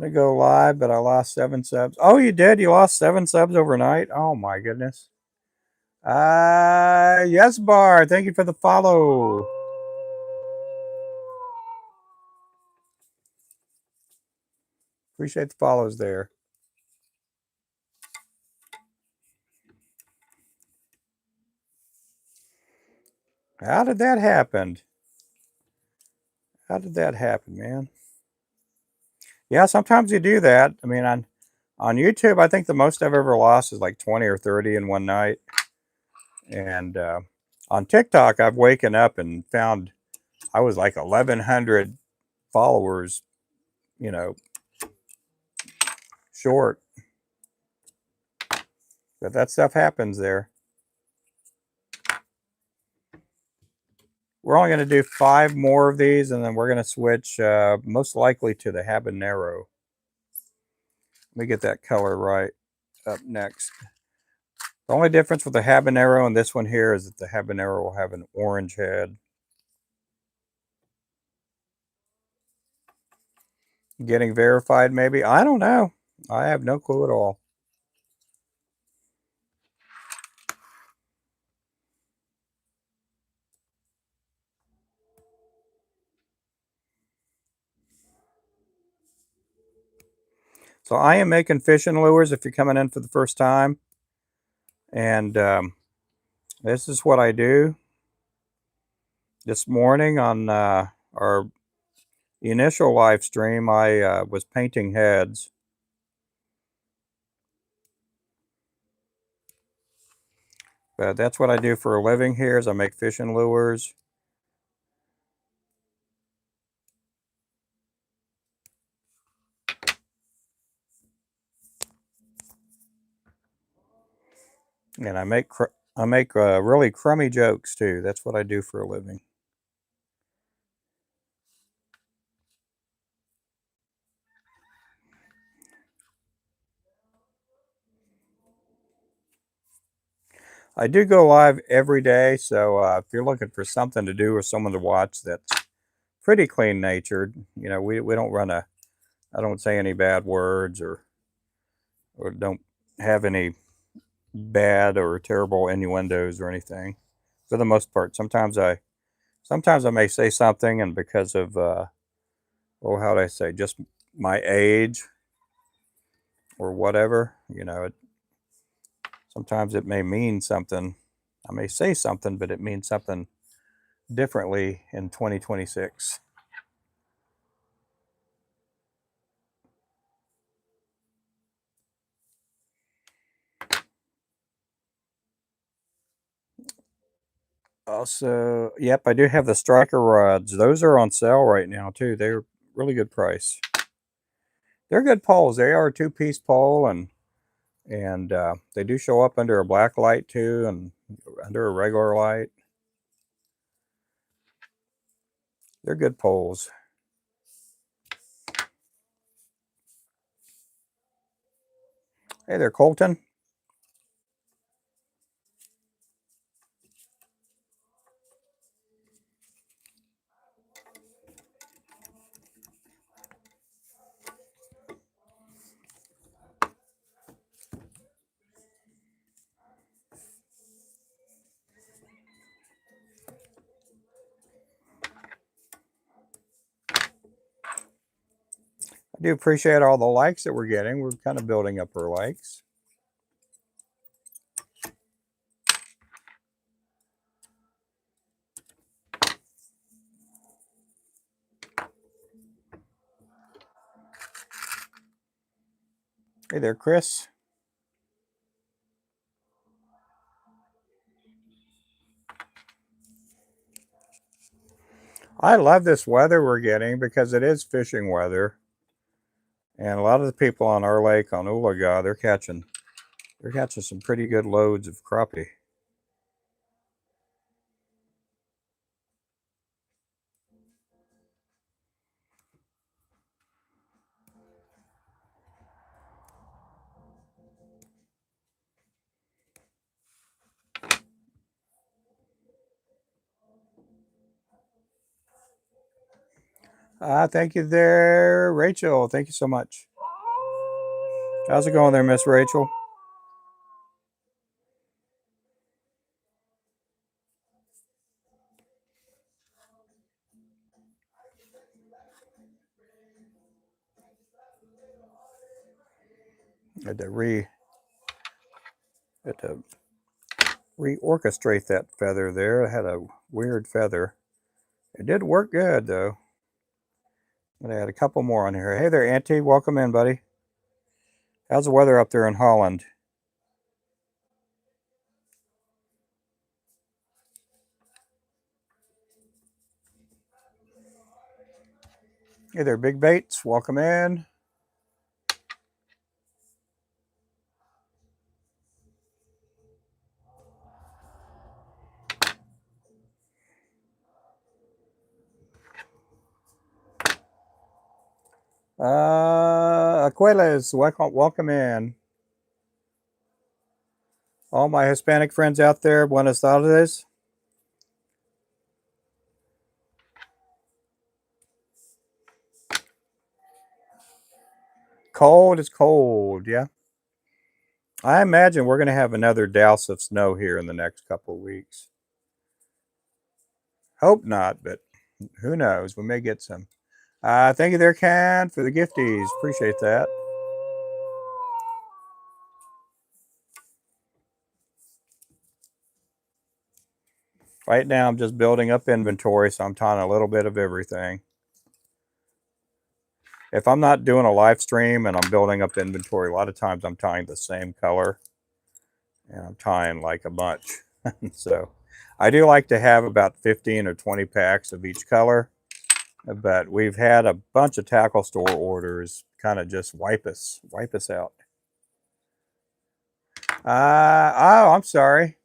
I'm going to go live, but I lost 7 subs. Oh, you did? You lost 7 subs overnight? Oh, my goodness. Yes, Bar. Thank you for the follow. Appreciate the follows there. How did that happen? How did that happen, man? Yeah, sometimes you do that. I mean, on YouTube, I think the most I've ever lost is like 20 or 30 in one night. And on TikTok, I've waken up and found I was like 1,100 followers, you know, short. But that stuff happens there. We're only going to do 5 more of these, and then we're going to switch most likely to the habanero. Let me get that color right up next. The only difference with the habanero and this one here is that the habanero will have an orange head. Getting verified, maybe? I don't know. I have no clue at all. So I am making fishing lures if you're coming in for the first time. And this is what I do. This morning on our initial live stream, I was painting heads. But that's what I do for a living here is I make fishing lures. And I make really crummy jokes too. That's what I do for a living. I do go live every day, so if you're looking for something to do or someone to watch that's pretty clean natured, you know, we don't run a, I don't say any bad words or don't have any bad or terrible innuendos or anything. For the most part, sometimes I may say something, and because of how do I say, just my age or whatever, you know, sometimes it may mean something. I may say something, but it means something differently in 2026. Also, yep, I do have the striker rods. Those are on sale right now too. They're really good price. They're good poles. They are a 2-piece pole, and they do show up under a black light too, and under a regular light. They're good poles. Hey there, Colton. I do appreciate all the likes that we're getting. We're kind of building up our likes. Hey there, Chris. I love this weather we're getting because it is fishing weather. And a lot of the people on our lake on Ulaga, they're catching some pretty good loads of crappie. Thank you there, Rachel. Thank you so much. How's it going there, Miss Rachel? I had to reorchestrate that feather there. I had a weird feather. It did work good though. But I had a couple more on here. Hey there, Auntie. Welcome in, buddy. How's the weather up there in Holland? Hey there, Big Baits. Welcome in. Aquiles, welcome in. All my Hispanic friends out there, buenas tardes. Cold is cold, yeah. I imagine we're going to have another douse of snow here in the next couple of weeks. Hope not, but who knows? We may get some. Thank you there, Ken, for the gifties. Appreciate that. Right now, I'm just building up inventory, so I'm tying a little bit of everything. If I'm not doing a live stream and I'm building up inventory, a lot of times I'm tying the same color, and I'm tying like a bunch. So I do like to have about 15 or 20 packs of each color, but we've had a bunch of tackle store orders kind of just wipe us out. Oh, I'm sorry.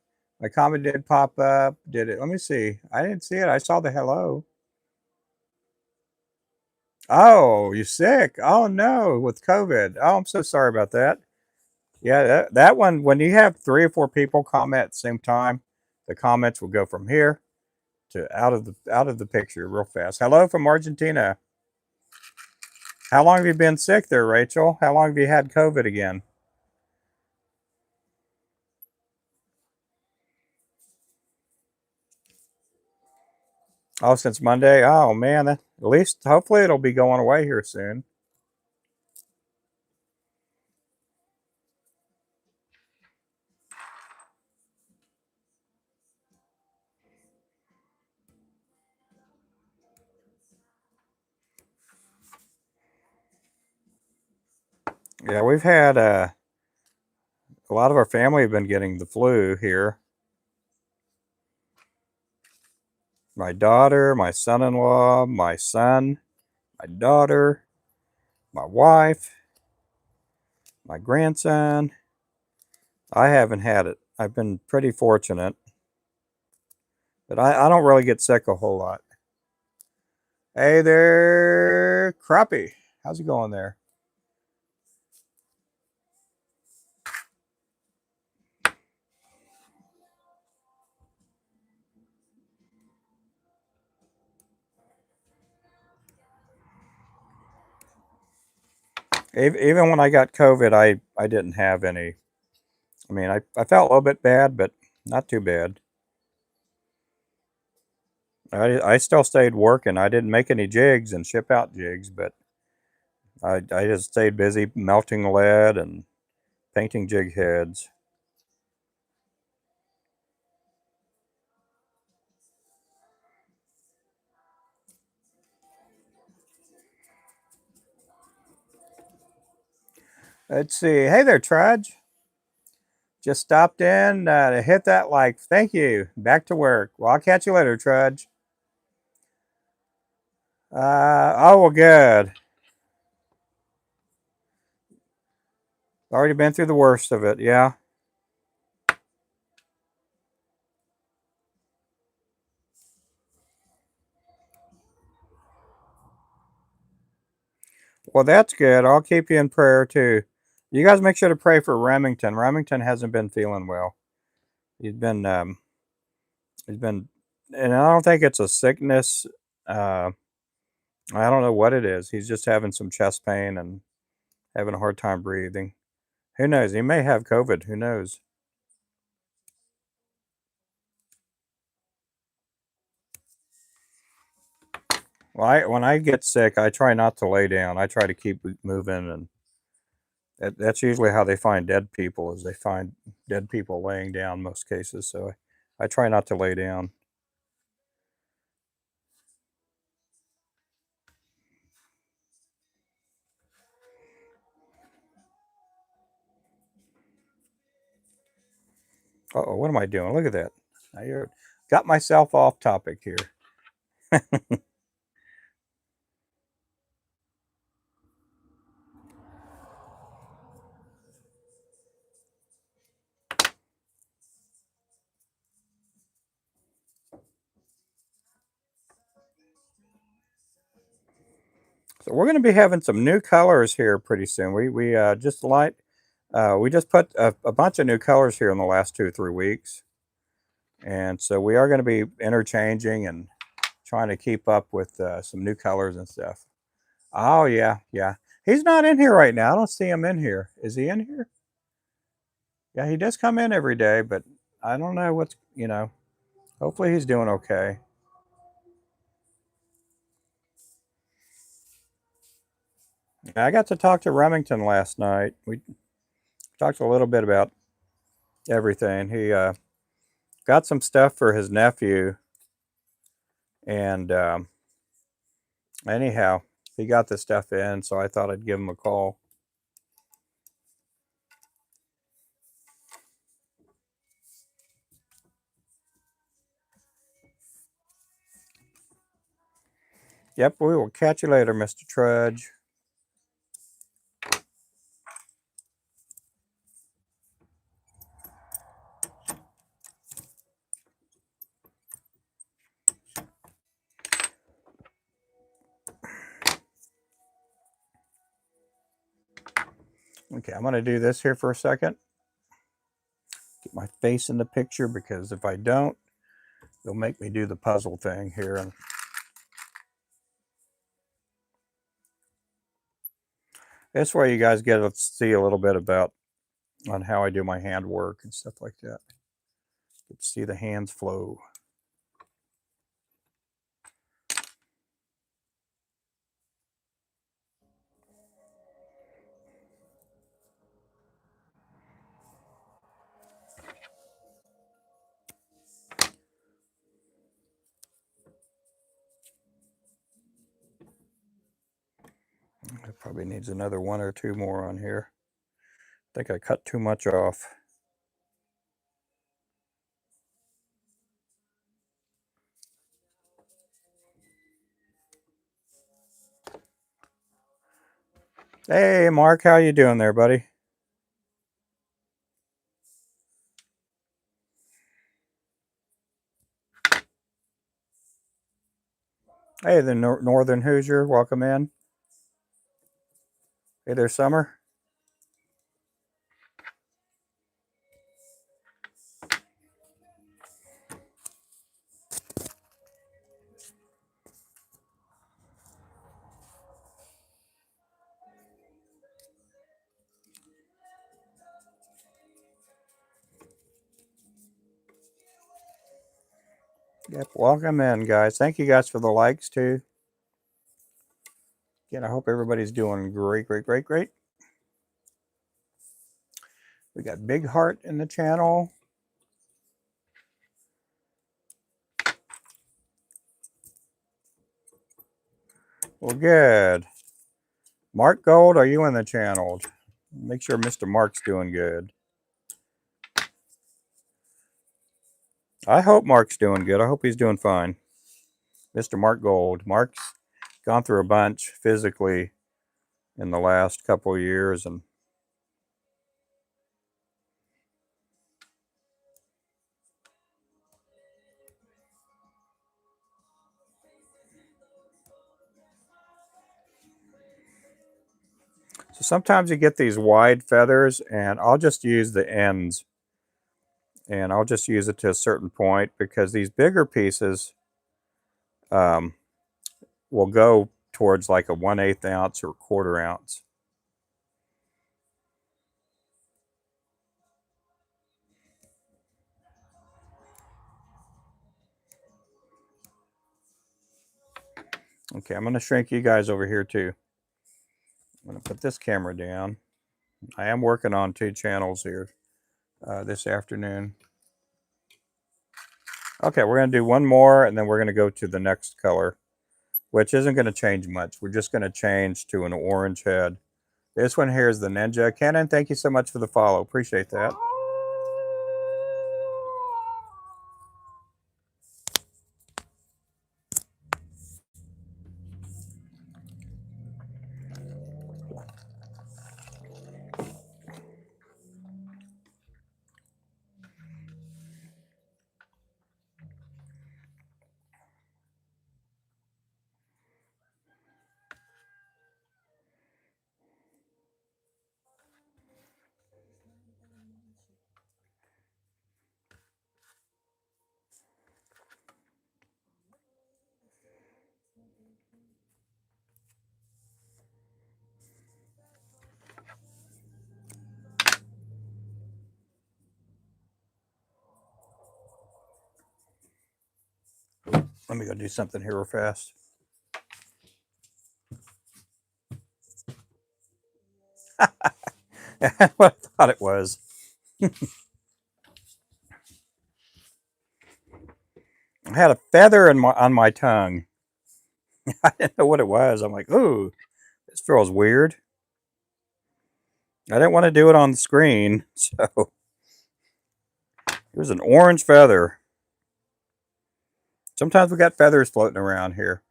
My comment did pop up. Did it? Let me see. I didn't see it. I saw the hello. Oh, you're sick. Oh no, with COVID. Oh, I'm so sorry about that. Yeah, that one, when you have 3 or 4 people comment at the same time, the comments will go from here to out of the picture real fast. Hello from Argentina. How long have you been sick there, Rachel? How long have you had COVID again? Oh, since Monday. Oh man, at least hopefully it'll be going away here soon. Yeah, we've had a lot of our family have been getting the flu here. My daughter, my son-in-law, my son, my daughter, my wife, my grandson. I haven't had it. I've been pretty fortunate, but I don't really get sick a whole lot. Hey there, Crappie. How's it going there? Even when I got COVID, I didn't have any. I mean, I felt a little bit bad, but not too bad. I still stayed working. I didn't make any jigs and ship out jigs, but I just stayed busy melting lead and painting jig heads. Let's see. Hey there, Trudge. Just stopped in to hit that like. Thank you. Back to work. Well, I'll catch you later, Trudge. Oh, well, good. Already been through the worst of it. Yeah. Well, that's good. I'll keep you in prayer too. You guys make sure to pray for Remington. Remington hasn't been feeling well. He's been, he's been, and I don't think it's a sickness. Uh, I don't know what it is. He's just having some chest pain and having a hard time breathing. Who knows? He may have COVID. Who knows? Well, when I get sick, I try not to lay down. I try to keep moving, and that's usually how they find dead people. Is they find dead people laying down most cases. So I try not to lay down. Oh, what am I doing? Look at that. I got myself off topic here. So we're going to be having some new colors here pretty soon. We just light. We just put a bunch of new colors here in the last 2 or 3 weeks, and so we are going to be interchanging and trying to keep up with some new colors and stuff. Oh yeah, yeah. He's not in here right now. I don't see him in here. Is he in here? Yeah, he does come in every day, but I don't know what's. Hopefully he's doing okay. I got to talk to Remington last night. We talked a little bit about everything. He got some stuff for his nephew, and anyhow, he got the stuff in, so I thought I'd give him a call. Yep, we will catch you later, Mr. Trudge. Okay, I'm going to do this here for a second. Get my face in the picture because if I don't, they'll make me do the puzzle thing here. And this way you guys get to see a little bit about on how I do my hand work and stuff like that. Get to see the hands flow. It probably needs another 1 or 2 more on here. I think I cut too much off. Hey, Mark, how you doing there, buddy? Hey, the Northern Hoosier, welcome in. Hey there, Summer. Yep, welcome in, guys. Thank you guys for the likes, too. Again, I hope everybody's doing great, great, great, great. We got Big Heart in the channel. Well, good. Mark Gold, are you in the channel? Make sure Mr. Mark's doing good. I hope Mark's doing good. I hope he's doing fine. Mr. Mark Gold. Mark's gone through a bunch physically in the last couple of years, and so sometimes you get these wide feathers, and I'll just use the ends, and I'll just use it to a certain point because these bigger pieces um, will go towards like a 1/8 ounce or 1/4 ounce. Okay, I'm going to shrink you guys over here too. I'm going to put this camera down. I am working on 2 channels here this afternoon. Okay, we're going to do one more, and then we're going to go to the next color, which isn't going to change much. We're just going to change to an orange head. This one here is the Ninja. Cannon, thank you so much for the follow. Appreciate that. Let me go do something here real fast. What I thought it was. I had a feather on my tongue. I didn't know what it was. I'm like, ooh, this feels weird. I didn't want to do it on the screen, so it was an orange feather. Sometimes we got feathers floating around here.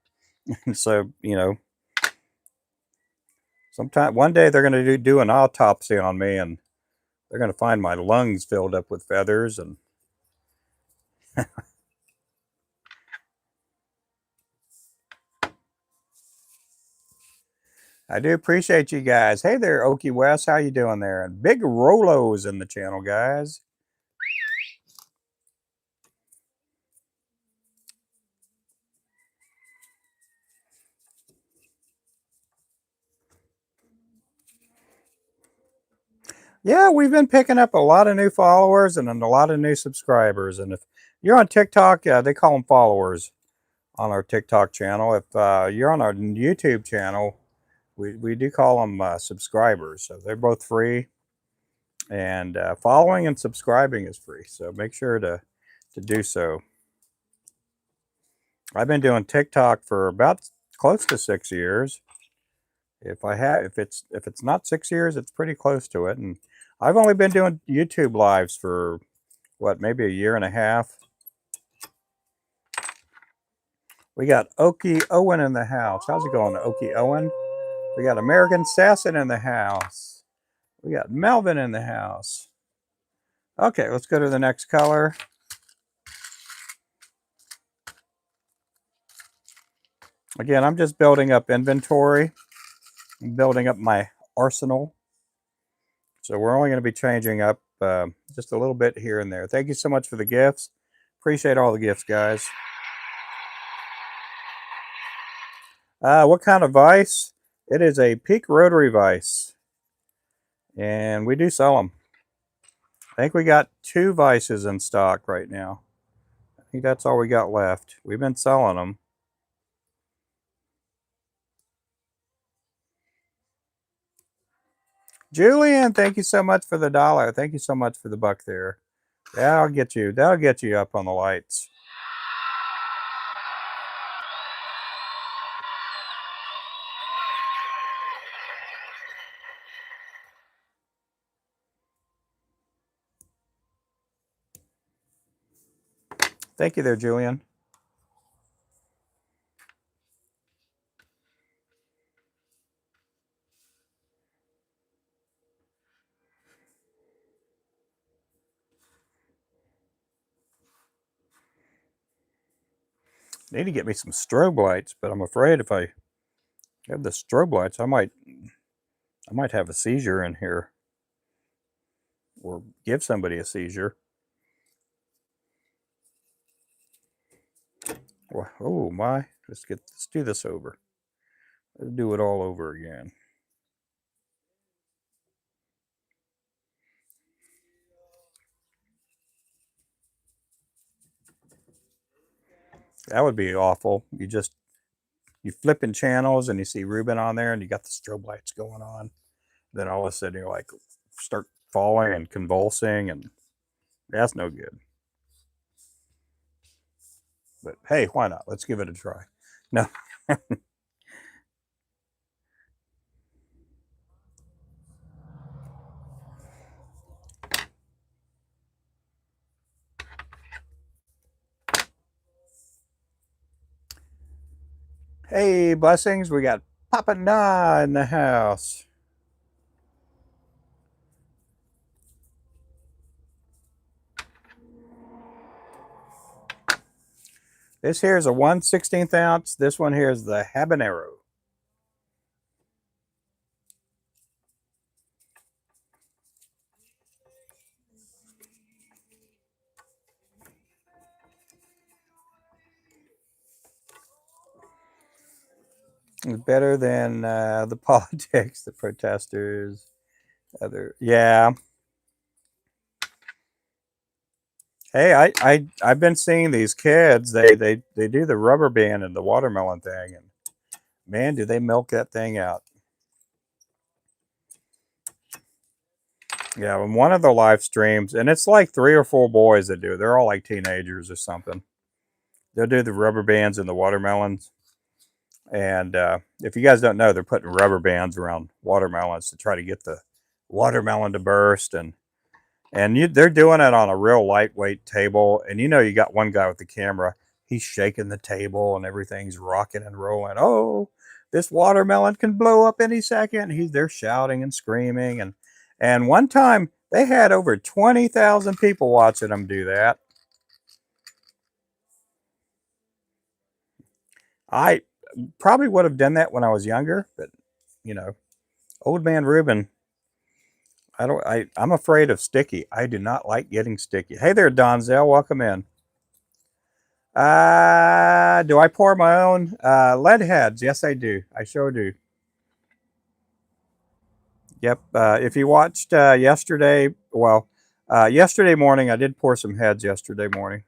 And so, you know, sometime one day they're going to do an autopsy on me, and they're going to find my lungs filled up with feathers. And I do appreciate you guys. Hey there, Okie West. How you doing there? And Big Rolo's in the channel, guys. Yeah, we've been picking up a lot of new followers and a lot of new subscribers. And if you're on TikTok, they call them followers on our TikTok channel. If you're on our YouTube channel, we do call them subscribers. So they're both free. And following and subscribing is free. So make sure to do so. I've been doing TikTok for about close to 6 years. If it's not 6 years, it's pretty close to it. And I've only been doing YouTube lives for what, maybe a year and a half. We got Okie Owen in the house. How's it going, Okie Owen? We got American Sassin in the house. We got Melvin in the house. Okay, let's go to the next color. Again, I'm just building up inventory. I'm building up my arsenal. So we're only going to be changing up just a little bit here and there. Thank you so much for the gifts. Appreciate all the gifts, guys. What kind of vise? It is a Peak rotary vise. And we do sell them. I think we got 2 vices in stock right now. I think that's all we got left. We've been selling them. Julian, thank you so much for the $1. Thank you so much for the buck there. That'll get you up on the lights. Thank you there, Julian. Need to get me some strobe lights, but I'm afraid if I have the strobe lights, I might have a seizure in here, or give somebody a seizure. Well, oh my! Let's do this over. Let's do it all over again. That would be awful. You flipping channels and you see Ruben on there, and you got the strobe lights going on. Then all of a sudden you're like start falling and convulsing, and that's no good. But hey, why not? Let's give it a try. No. Hey, blessings. We got Papa Na in the house. This here is a 1/16 ounce. This one here is the habanero. It's better than the politics, the protesters, yeah. Hey, I've been seeing these kids. They do the rubber band and the watermelon thing, and man, do they milk that thing out. Yeah, in one of the live streams, and it's like 3 or 4 boys that do it. They're all like teenagers or something. They'll do the rubber bands and the watermelons. And if you guys don't know, they're putting rubber bands around watermelons to try to get the watermelon to burst, and they're doing it on a real lightweight table. And you got one guy with the camera. He's shaking the table and everything's rocking and rolling. Oh, this watermelon can blow up any second. They're shouting and screaming. And one time they had over 20,000 people watching them do that. I probably would have done that when I was younger, but you know, old man Ruben, I'm afraid of sticky. I do not like getting sticky. Hey there, Donzel, welcome in. Do I pour my own lead heads? Yes, I do. I sure do. Yep. If you watched yesterday, yesterday morning, I did pour some heads yesterday morning.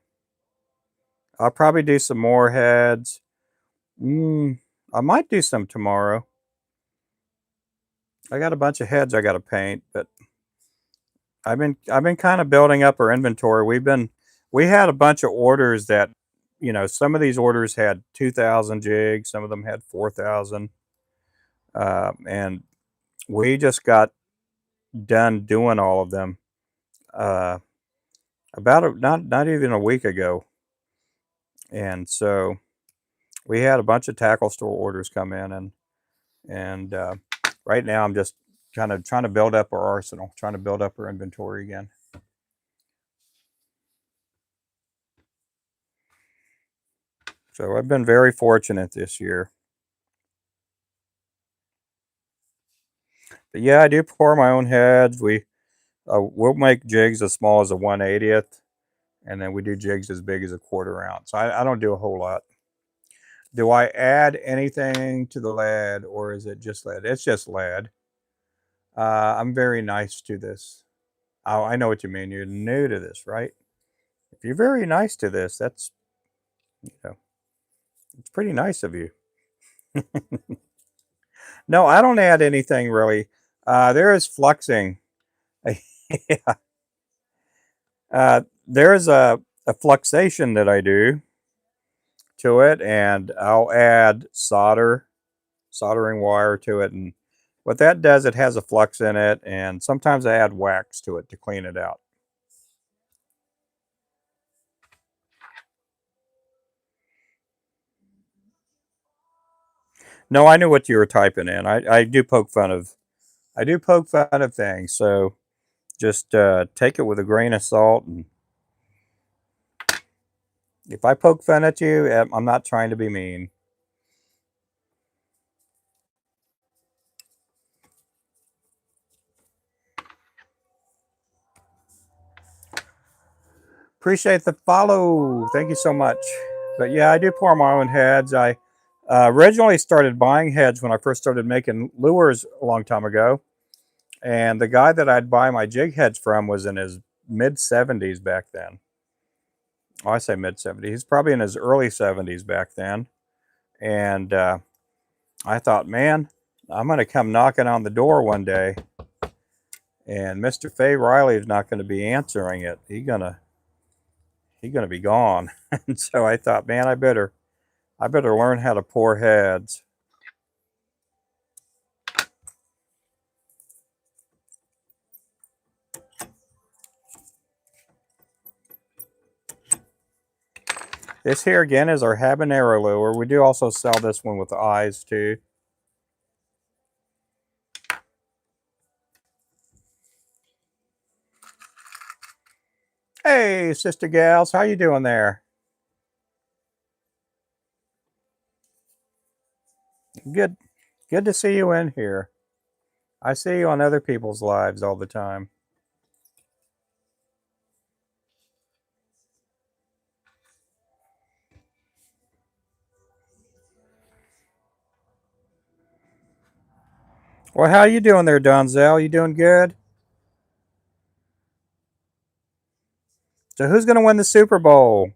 I'll probably do some more heads. I might do some tomorrow. I got a bunch of heads I got to paint, but I've been kind of building up our inventory. We had a bunch of orders that, some of these orders had 2,000 jigs, some of them had 4,000, and we just got done doing all of them uh, not even a week ago, and so we had a bunch of tackle store orders come in, and right now I'm just kind of trying to build up our arsenal, trying to build up our inventory again. So I've been very fortunate this year. But yeah, I do pour my own heads. We'll make jigs as small as a 1/80th, and then we do jigs as big as a 1/4 ounce. I don't do a whole lot. Do I add anything to the lead, or is it just lead? It's just lead. I'm very nice to this. Oh, I know what you mean. You're new to this, right? If you're very nice to this, you know, it's pretty nice of you. No, I don't add anything really. There is fluxing. Yeah. There is a fluxation that I do to it, and I'll add soldering wire to it, and what that does, it has a flux in it, and sometimes I add wax to it to clean it out. No, I knew what you were typing in. I do poke fun of things. So just take it with a grain of salt. And if I poke fun at you, I'm not trying to be mean. Appreciate the follow. Thank you so much. But yeah, I do pour my own heads. I originally started buying heads when I first started making lures a long time ago. And the guy that I'd buy my jig heads from was in his mid 70s back then. Oh, I say mid 70s. He's probably in his early 70s back then. And I thought, man, I'm going to come knocking on the door one day, and Mr. Fay Riley is not going to be answering it. He's gonna be gone. And so I thought, man, I better learn how to pour heads. This here again is our habanero lure. We do also sell this one with eyes too. Hey, sister gals, how you doing there? Good, good to see you in here. I see you on other people's lives all the time. Well, how you doing there, Donzel? You doing good? So who's gonna win the Super Bowl?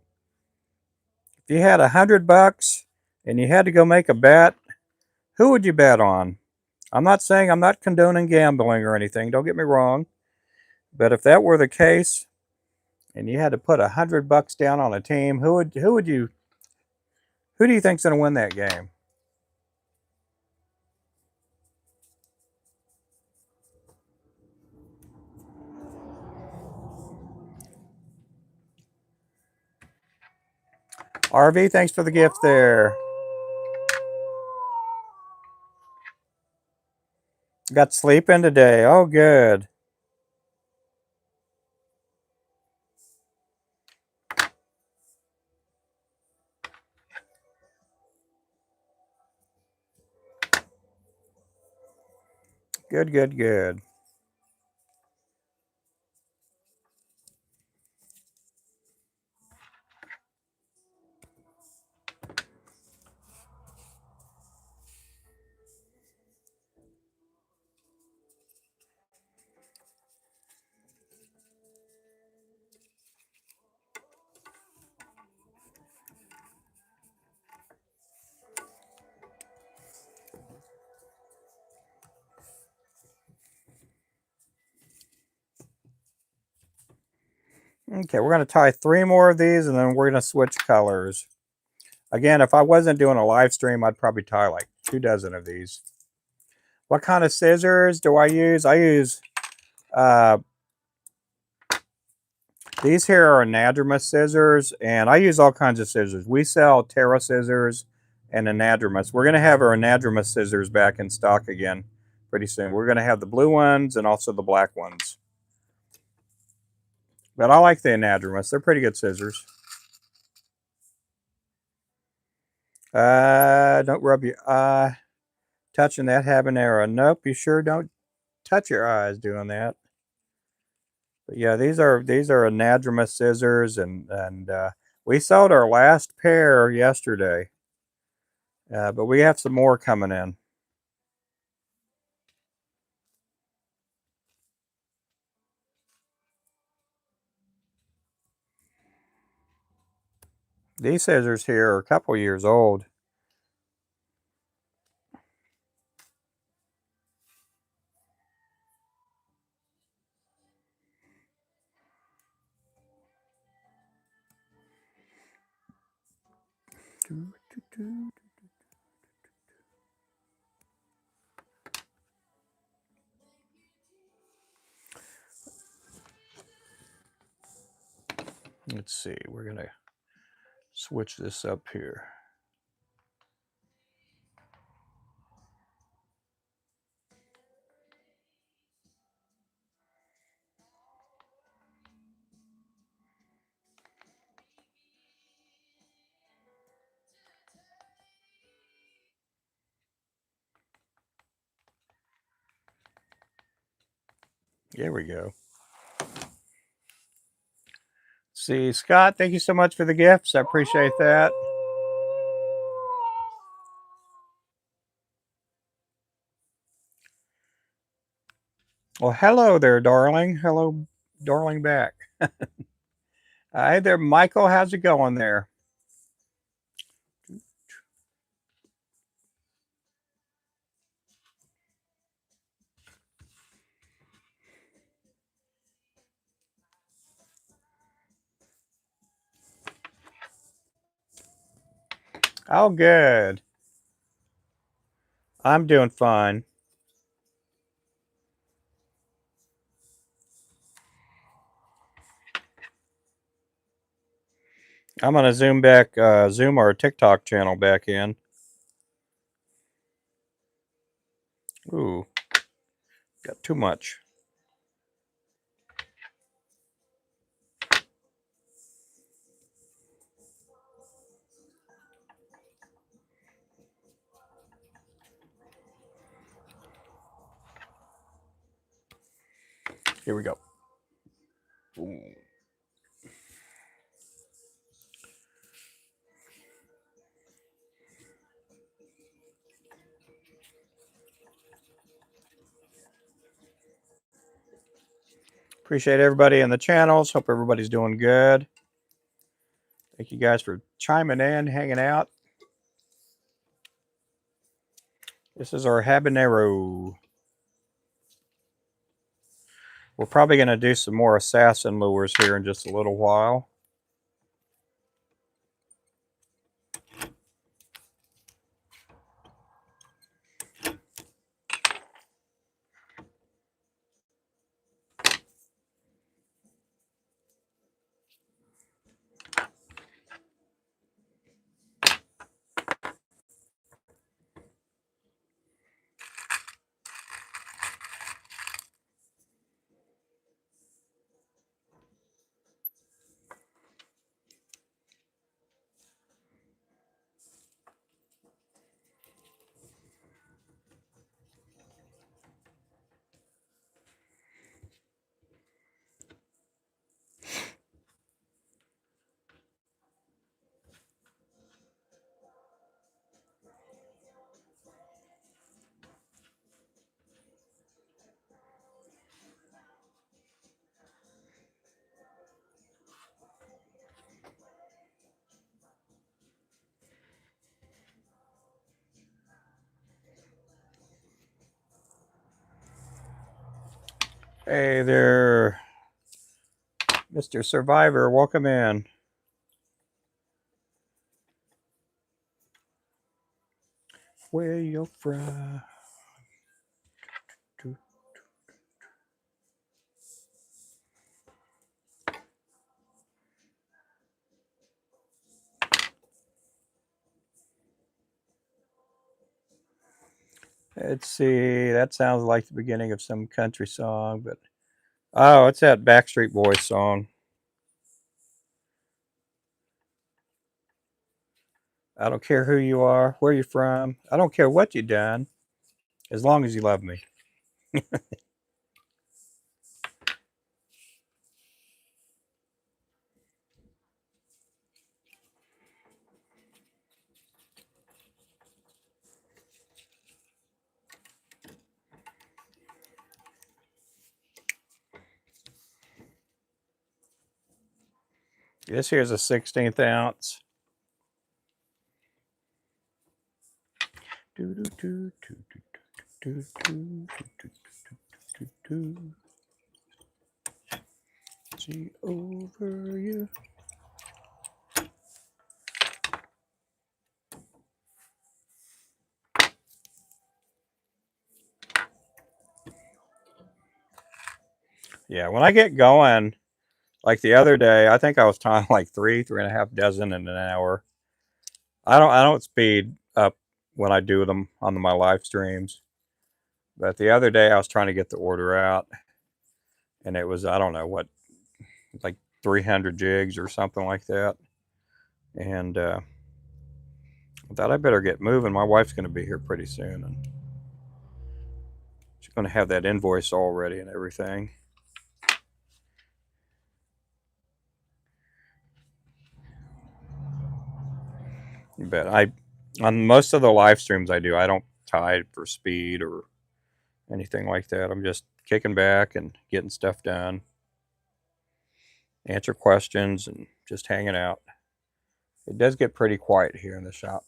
If you had $100 and you had to go make a bet, who would you bet on? I'm not saying I'm not condoning gambling or anything. Don't get me wrong. But if that were the case, and you had to put $100 down on a team, who do you think's going to win that game? RV, thanks for the gift there. Got sleep in today. Oh, good. Good, good, good. Okay, we're going to tie 3 more of these, and then we're going to switch colors. Again, if I wasn't doing a live stream, I'd probably tie like 2 dozen of these. What kind of scissors do I use? I use these here are anadromous scissors, and I use all kinds of scissors. We sell Terra scissors and anadromous. We're going to have our anadromous scissors back in stock again pretty soon. We're going to have the blue ones and also the black ones. But I like the anadromous. They're pretty good scissors. Don't rub your eye touching that habanero. Nope, you sure don't touch your eyes doing that. But yeah, these are anadromous scissors, and we sold our last pair yesterday. But we have some more coming in. These scissors here are a couple years old. Let's see, we're gonna switch this up here. There we go. See, Scott, thank you so much for the gifts. I appreciate that. Well, hello there, darling. Hello, darling back. Hi there, Michael. How's it going there? Oh, good. I'm doing fine. I'm gonna zoom our TikTok channel back in. Ooh, got too much. Here we go. Ooh. Appreciate everybody in the channels. Hope everybody's doing good. Thank you guys for chiming in, hanging out. This is our habanero. We're probably going to do some more assassin lures here in just a little while. Hey there, Mr. Survivor. Welcome in. Where you from? Let's see. That sounds like the beginning of some country song, but oh, it's that Backstreet Boys song. I don't care who you are, where you're from. I don't care what you done, as long as you love me. This here's a 16th ounce. See over you. Yeah, when I get going, like the other day, I think I was tying like three and a half dozen in an hour. I don't speed up when I do them on my live streams. But the other day I was trying to get the order out, and it was, I don't know what, like 300 jigs or something like that. And I thought I better get moving. My wife's going to be here pretty soon, and she's going to have that invoice all ready and everything. But on most of the live streams I do, I don't tie it for speed or anything like that. I'm just kicking back and getting stuff done, answer questions, and just hanging out. It does get pretty quiet here in the shop.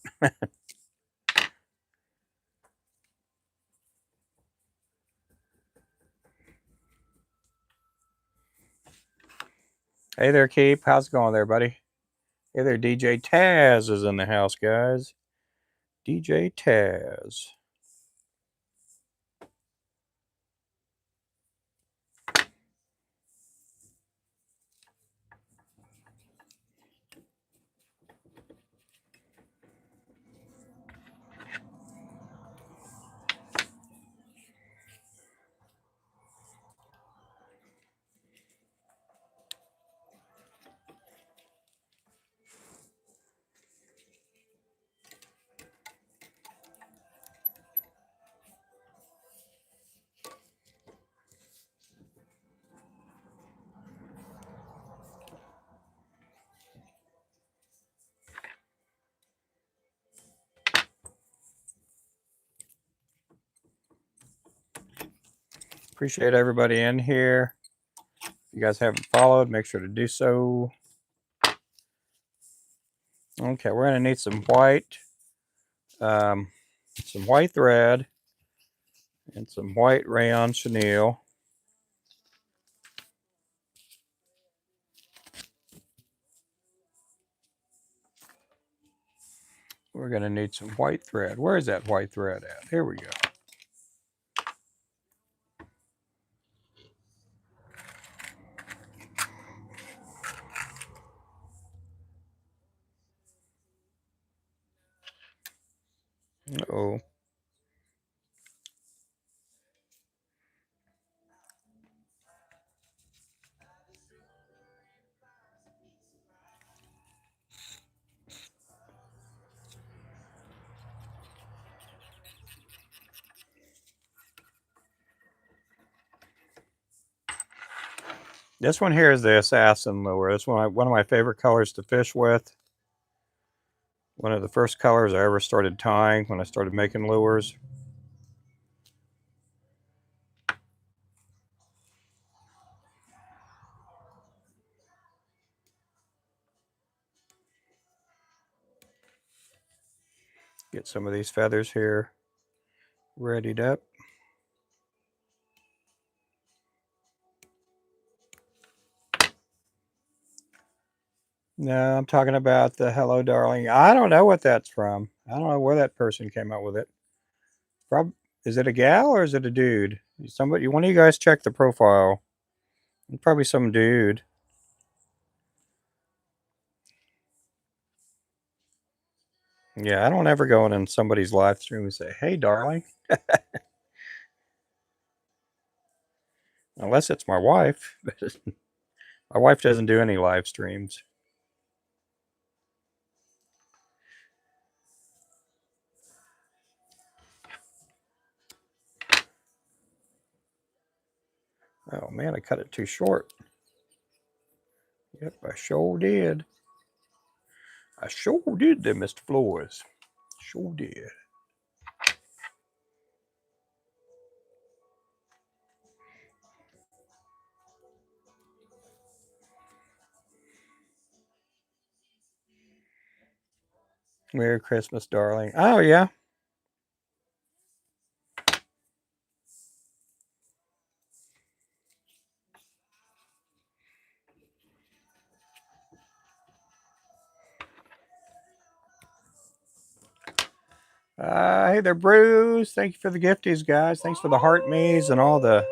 Hey there, Keep. How's it going there, buddy? Hey there, DJ Taz is in the house, guys. DJ Taz. Appreciate everybody in here. If you guys haven't followed, make sure to do so. Okay, we're going to need some white thread and some white rayon chenille. We're going to need some white thread. Where is that white thread at? Here we go. Uh-oh. This one here is the assassin lure. It's one of my favorite colors to fish with. One of the first colors I ever started tying when I started making lures. Get some of these feathers here readied up. No, I'm talking about the Hello Darling. I don't know what that's from. I don't know where that person came up with it. Is it a gal or is it a dude? Somebody, one of you guys check the profile. Probably some dude. Yeah, I don't ever go in somebody's live stream and say, "Hey, darling," unless it's my wife. My wife doesn't do any live streams. Oh man, I cut it too short. Yep, I sure did. I sure did there, Mr. Flores. Sure did. Merry Christmas, darling. Oh, yeah. Hey there, Bruce. Thank you for the gifties, guys. Thanks for the heart me's and all the...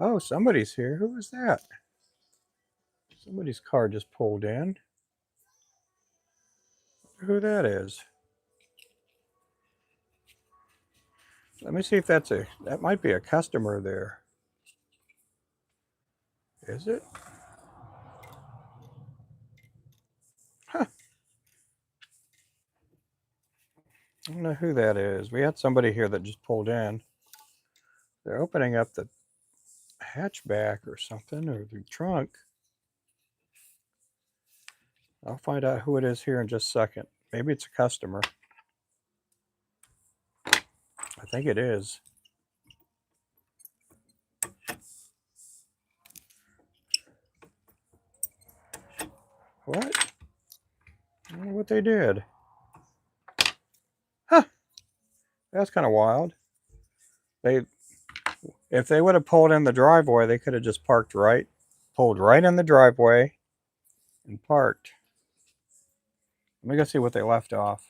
Oh, somebody's here. Who was that? Somebody's car just pulled in. Who that is? Let me see if that might be a customer there. Is it? Huh. I don't know who that is. We had somebody here that just pulled in. They're opening up the hatchback or something, or the trunk. I'll find out who it is here in just a second. Maybe it's a customer. I think it is. What? I wonder what they did. Huh. That's kind of wild. If they would have pulled in the driveway, they could have just pulled right in the driveway and parked. Let me go see what they left off.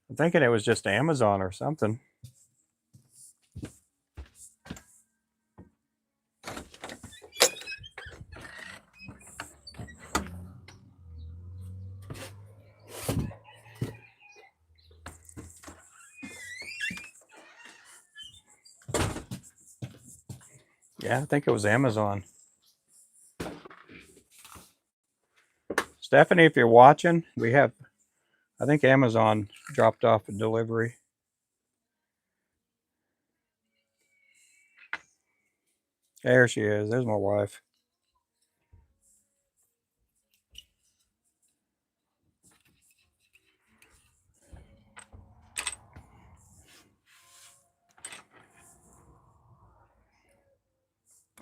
I'm thinking it was just Amazon or something. Yeah, I think it was Amazon. Stephanie, if you're watching, I think Amazon dropped off a delivery. There she is. There's my wife.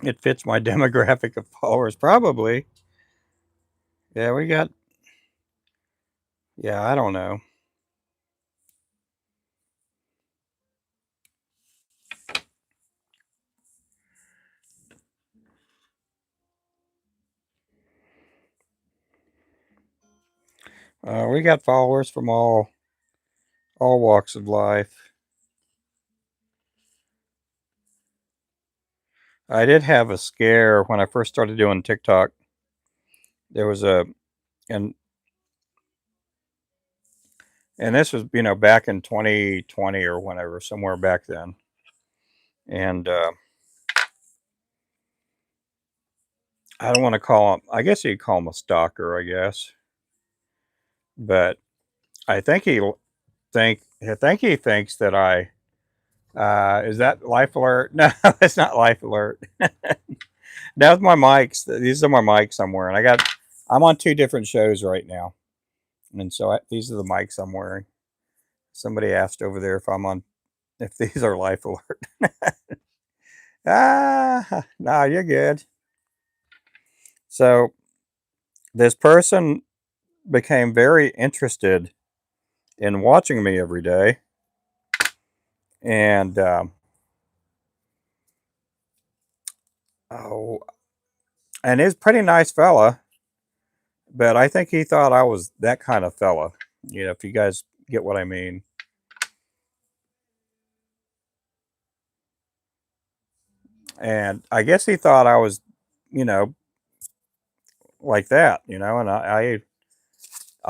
It fits my demographic of followers, probably. Yeah, I don't know. We got followers from all walks of life. I did have a scare when I first started doing TikTok. There was and this was back in 2020 or whenever, somewhere back then. And I don't want to call him. I guess you'd call him a stalker, I guess. But I think he thinks that I. Is that Life Alert? No, it's not Life Alert. That's my mics. These are my mics somewhere, and I'm on 2 different shows right now, and so these are the mics I'm wearing. Somebody asked over there if these are Life Alert. No, you're good. So this person became very interested in watching me every day, and he's a pretty nice fella, but I think he thought I was that kind of fella. If you guys get what I mean. And I guess he thought I was, you know, like that, and I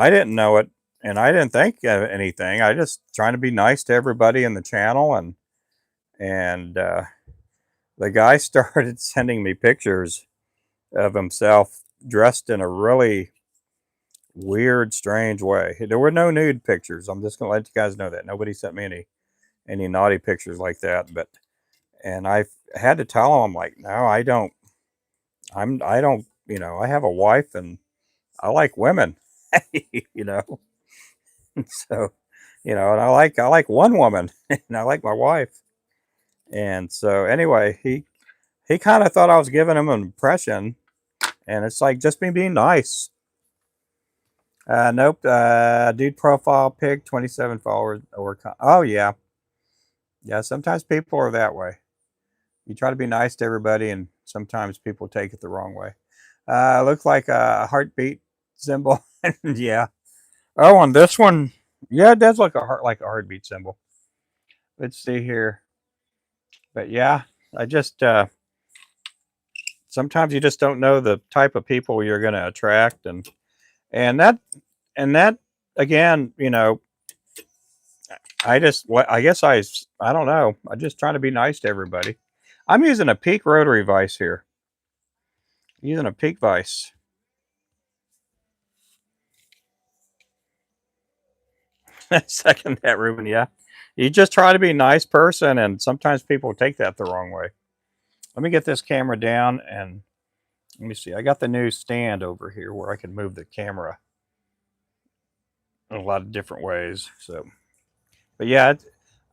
didn't know it, and I didn't think of anything. I just trying to be nice to everybody in the channel, and the guy started sending me pictures of himself dressed in a really weird, strange way. There were no nude pictures. I'm just gonna let you guys know that nobody sent me any naughty pictures like that. And I had to tell him, I'm like, no, I don't. I don't. I have a wife and I like women. you know. So, and I like one woman, and I like my wife. And so anyway, he kind of thought I was giving him an impression, and it's like just me being nice. Nope. Dude profile pic, 27 followers. Oh yeah, yeah. Sometimes people are that way. You try to be nice to everybody, and sometimes people take it the wrong way. Looks like a heartbeat symbol. Yeah. Oh, on this one, yeah, it does look like a heartbeat symbol. Let's see here. But yeah, I just sometimes you just don't know the type of people you're going to attract, and that and that again, I guess I don't know. I'm just trying to be nice to everybody. I'm using a Peak rotary vise here. Using a Peak vise. Second that, Ruben. Yeah, you just try to be a nice person, and sometimes people take that the wrong way. Let me get this camera down, and Let me see. I got the new stand over here where I can move the camera in a lot of different ways. So, but yeah,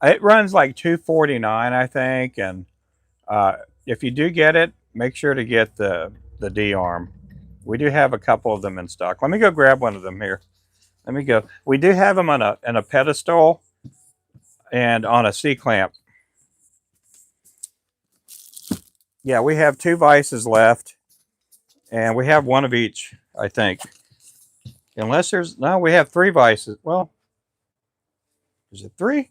it runs like $249, I think. And if you do get it, make sure to get the D arm. We do have a couple of them in stock. Let me go grab one of them here. Let me go. We do have them on a pedestal and on a C clamp. Yeah, we have 2 vices left, and we have one of each, I think. Unless there's no, we have 3 vices. Well, is it 3?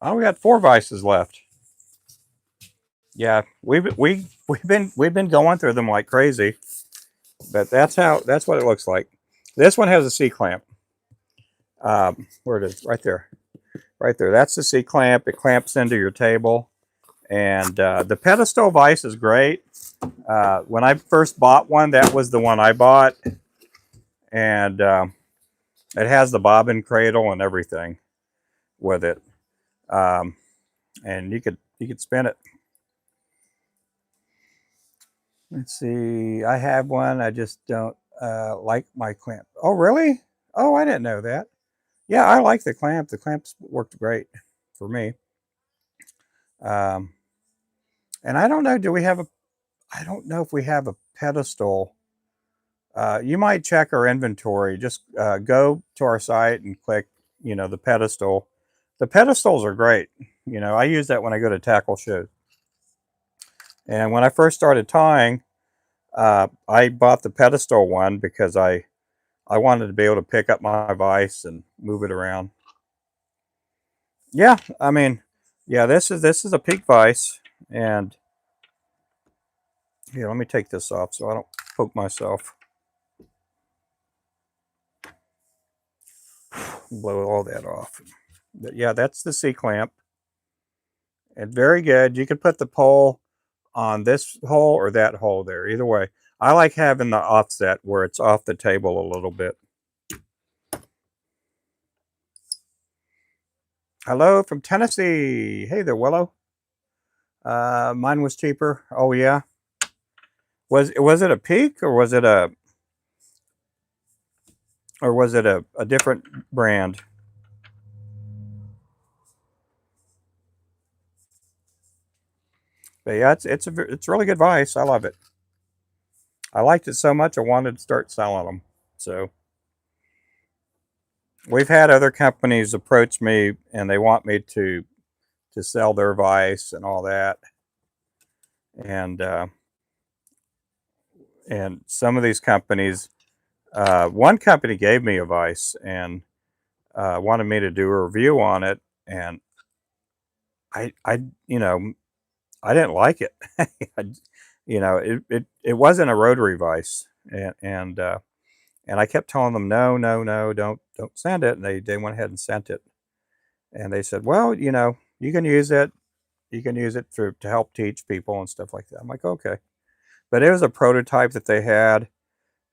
Oh, we got 4 vices left. Yeah, we've been going through them like crazy, but that's what it looks like. This one has a C clamp. Where it is, right there, right there. That's the C clamp. It clamps into your table, and the pedestal vise is great. When I first bought one, that was the one I bought, and it has the bobbin cradle and everything with it, and you could spin it. Let's see. I have one. I just don't like my clamp. Oh, really? Oh, I didn't know that. Yeah, I like the clamp. The clamps worked great for me. Um, and I don't know. Do we have a? I don't know if we have a pedestal. You might check our inventory. Just go to our site and click, the pedestal. The pedestals are great. I use that when I go to tackle shows. And when I first started tying, I bought the pedestal one because I wanted to be able to pick up my vise and move it around. Yeah, I mean, yeah, this is a peak vise, and here, let me take this off so I don't poke myself. Blow all that off. But yeah, that's the C clamp. And very good. You can put the pole on this hole or that hole there. Either way. I like having the offset where it's off the table a little bit. Hello from Tennessee. Hey there, Willow. Mine was cheaper. Oh yeah. Was it a Peak or was it a different brand? But yeah, it's really good vise. I love it. I liked it so much I wanted to start selling them. So we've had other companies approach me and they want me to sell their vise and all that. And some of these companies, one company gave me a vise and wanted me to do a review on it, and I I didn't like it. It wasn't a rotary vise, and I kept telling them no, no, no, don't send it, and they went ahead and sent it, and they said, well, you can use it. You can use it to help teach people and stuff like that. I'm like, okay. But it was a prototype that they had,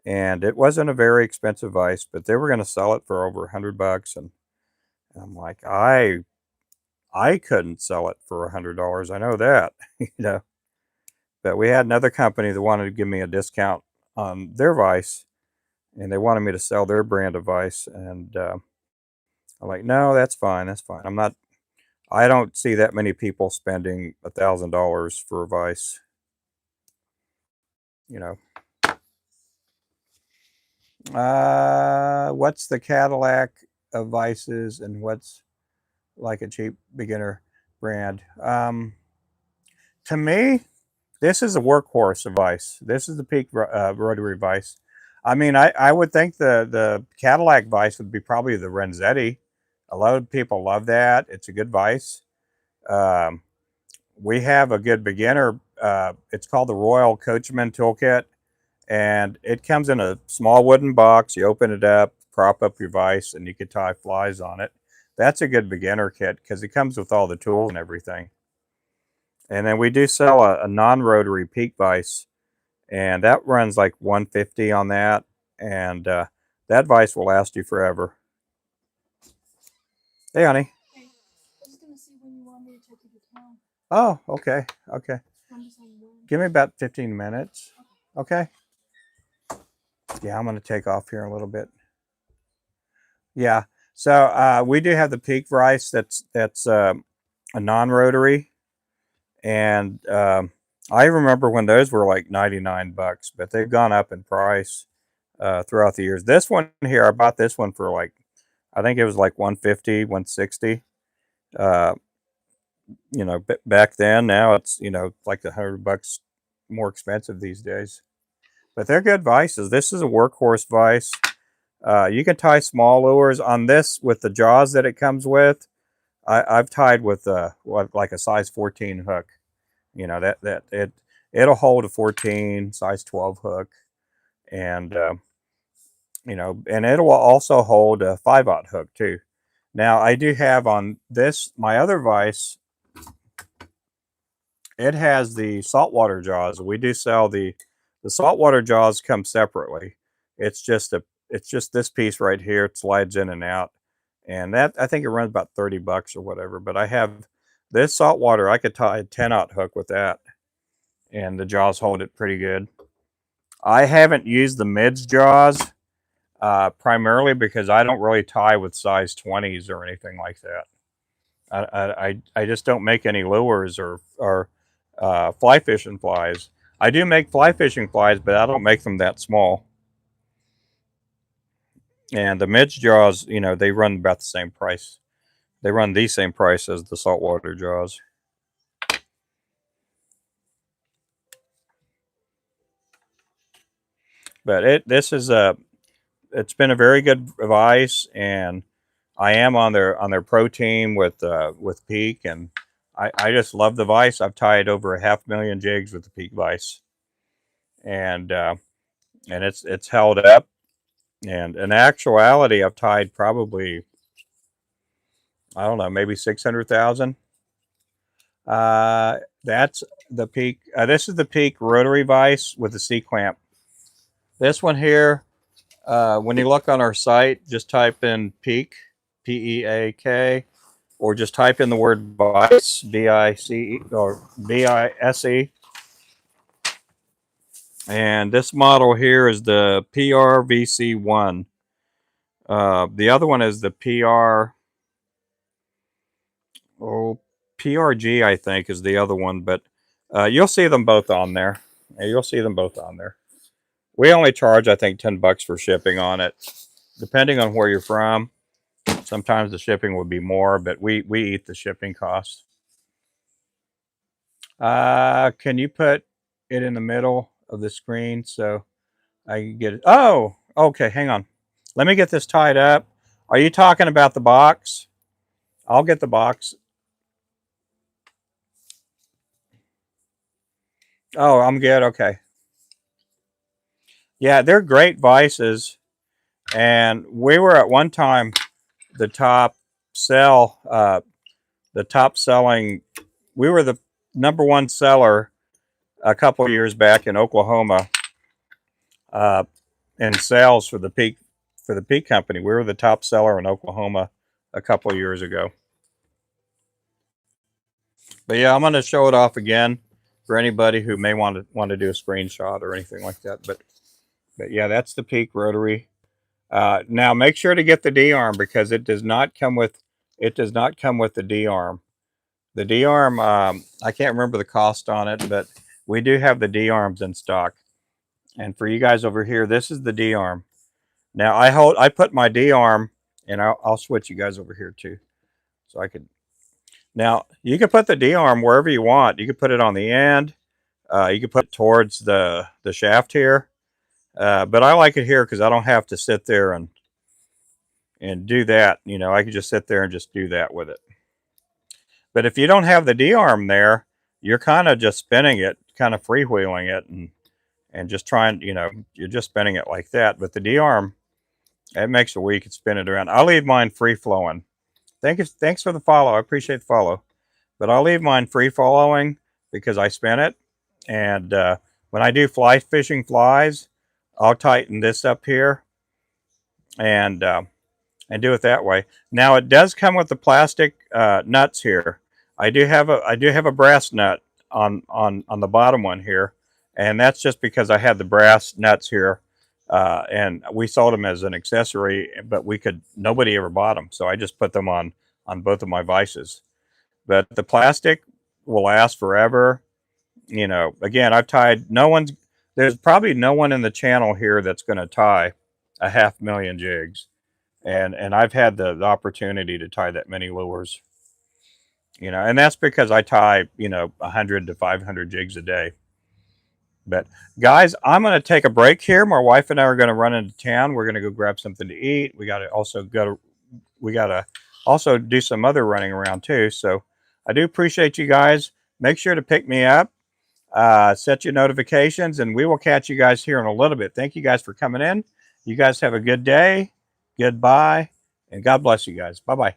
and it wasn't a very expensive vise, but they were going to sell it for over $100, and I'm like, I couldn't sell it for $100. I know that, But we had another company that wanted to give me a discount on their vise, and they wanted me to sell their brand of vise, and I'm like, no, that's fine, that's fine. I don't see that many people spending $1,000 for a vise, you know. What's the Cadillac of vices, and what's like a cheap beginner brand? To me, this is a workhorse of vice. This is the peak rotary vice. I mean, I would think the Cadillac vice would be probably the Renzetti. A lot of people love that. It's a good vice. Um, we have a good beginner. It's called the Royal Coachman Toolkit, and it comes in a small wooden box. You open it up, prop up your vise, and you can tie flies on it. That's a good beginner kit because it comes with all the tools and everything. And then we do sell a non-rotary peak vise, and that runs like 150 on that, and that vise will last you forever. Hey, honey. Hey, I was gonna see when you want me to take you to town. Oh, okay, okay. I'm just on one. Give me about 15 minutes. Okay. Yeah, I'm going to take off here a little bit. Yeah. So we do have the Peak rice that's a non-rotary, and I remember when those were like 99 bucks, but they've gone up in price throughout the years. This one here, I bought this one for like, I think it was like 150, 160. Uh, back then. Now it's like $100 more expensive these days. But they're good vices. This is a workhorse vice. You can tie small lures on this with the jaws that it comes with. I've tied with like a size 14 hook. It'll hold a 14 size 12 hook, and and it will also hold a 5/0 hook too. Now I do have on this my other vise. It has the saltwater jaws. We do sell the saltwater jaws come separately. It's just this piece right here. It slides in and out, and that I think it runs about 30 bucks or whatever. But I have this saltwater. I could tie a 10/0 hook with that, and the jaws hold it pretty good. I haven't used the mids jaws primarily because I don't really tie with size 20s or anything like that. I just don't make any lures or fly fishing flies. I do make fly fishing flies, but I don't make them that small. And the midge jaws, they run about the same price. They run the same price as the saltwater jaws. But it's been a very good vice, and I am on their pro team with Peak, and I just love the vice. I've tied over 500,000 jigs with the Peak vice, and it's held up. And in actuality, I've tied probably, I don't know, maybe 600,000. That's the Peak. This is the Peak rotary vise with the C clamp. This one here, when you look on our site, just type in Peak, P-E-A-K, or just type in the word vice, B-I-C-E, or B-I-S-E. And this model here is the PRVC1. The other one is the PRG, I think, is the other one, but you'll see them both on there. You'll see them both on there. We only charge, I think, 10 bucks for shipping on it. Depending on where you're from, sometimes the shipping would be more, but we eat the shipping costs. Can you put it in the middle of the screen so I can get it? Oh, okay, hang on. Let me get this tied up. Are you talking about the box? I'll get the box. Oh, I'm good. Okay. Yeah, they're great vices. And we were at one time the top the top selling. We were the #1 seller a couple of years back in Oklahoma in sales for the Peak company. We were the top seller in Oklahoma a couple of years ago. But yeah, I'm going to show it off again for anybody who may want to do a screenshot or anything like that. But yeah, that's the Peak rotary. Now make sure to get the D arm because it does not come with the D arm. The D arm, I can't remember the cost on it, but we do have the D arms in stock. And for you guys over here, this is the D arm. Now I put my D arm, and I'll switch you guys over here too, so I could. Now you can put the D arm wherever you want. You can put it on the end. You can put it towards the shaft here. But I like it here because I don't have to sit there and do that. I could just sit there and just do that with it. But if you don't have the D arm there, you're kind of just spinning it, kind of freewheeling it, and just trying. You're just spinning it like that. But the D arm, it makes it where you can spin it around. I'll leave mine free flowing. Thanks for the follow. I appreciate the follow. But I'll leave mine free flowing because I spin it. And when I do fly fishing flies, I'll tighten this up here and do it that way. Now it does come with the plastic nuts here. I do have a brass nut on the bottom one here, and that's just because I had the brass nuts here, and we sold them as an accessory, but nobody ever bought them, so I just put them on both of my vices. But the plastic will last forever. You know, again, there's probably no one in the channel here that's going to tie a 500,000 jigs, and I've had the opportunity to tie that many lures. You know, and that's because I tie, 100 to 500 jigs a day. But guys, I'm going to take a break here. My wife and I are going to run into town. We're going to go grab something to eat. We got to also do some other running around too. So I do appreciate you guys. Make sure to pick me up, set your notifications, and we will catch you guys here in a little bit. Thank you guys for coming in. You guys have a good day. Goodbye, and God bless you guys. Bye-bye.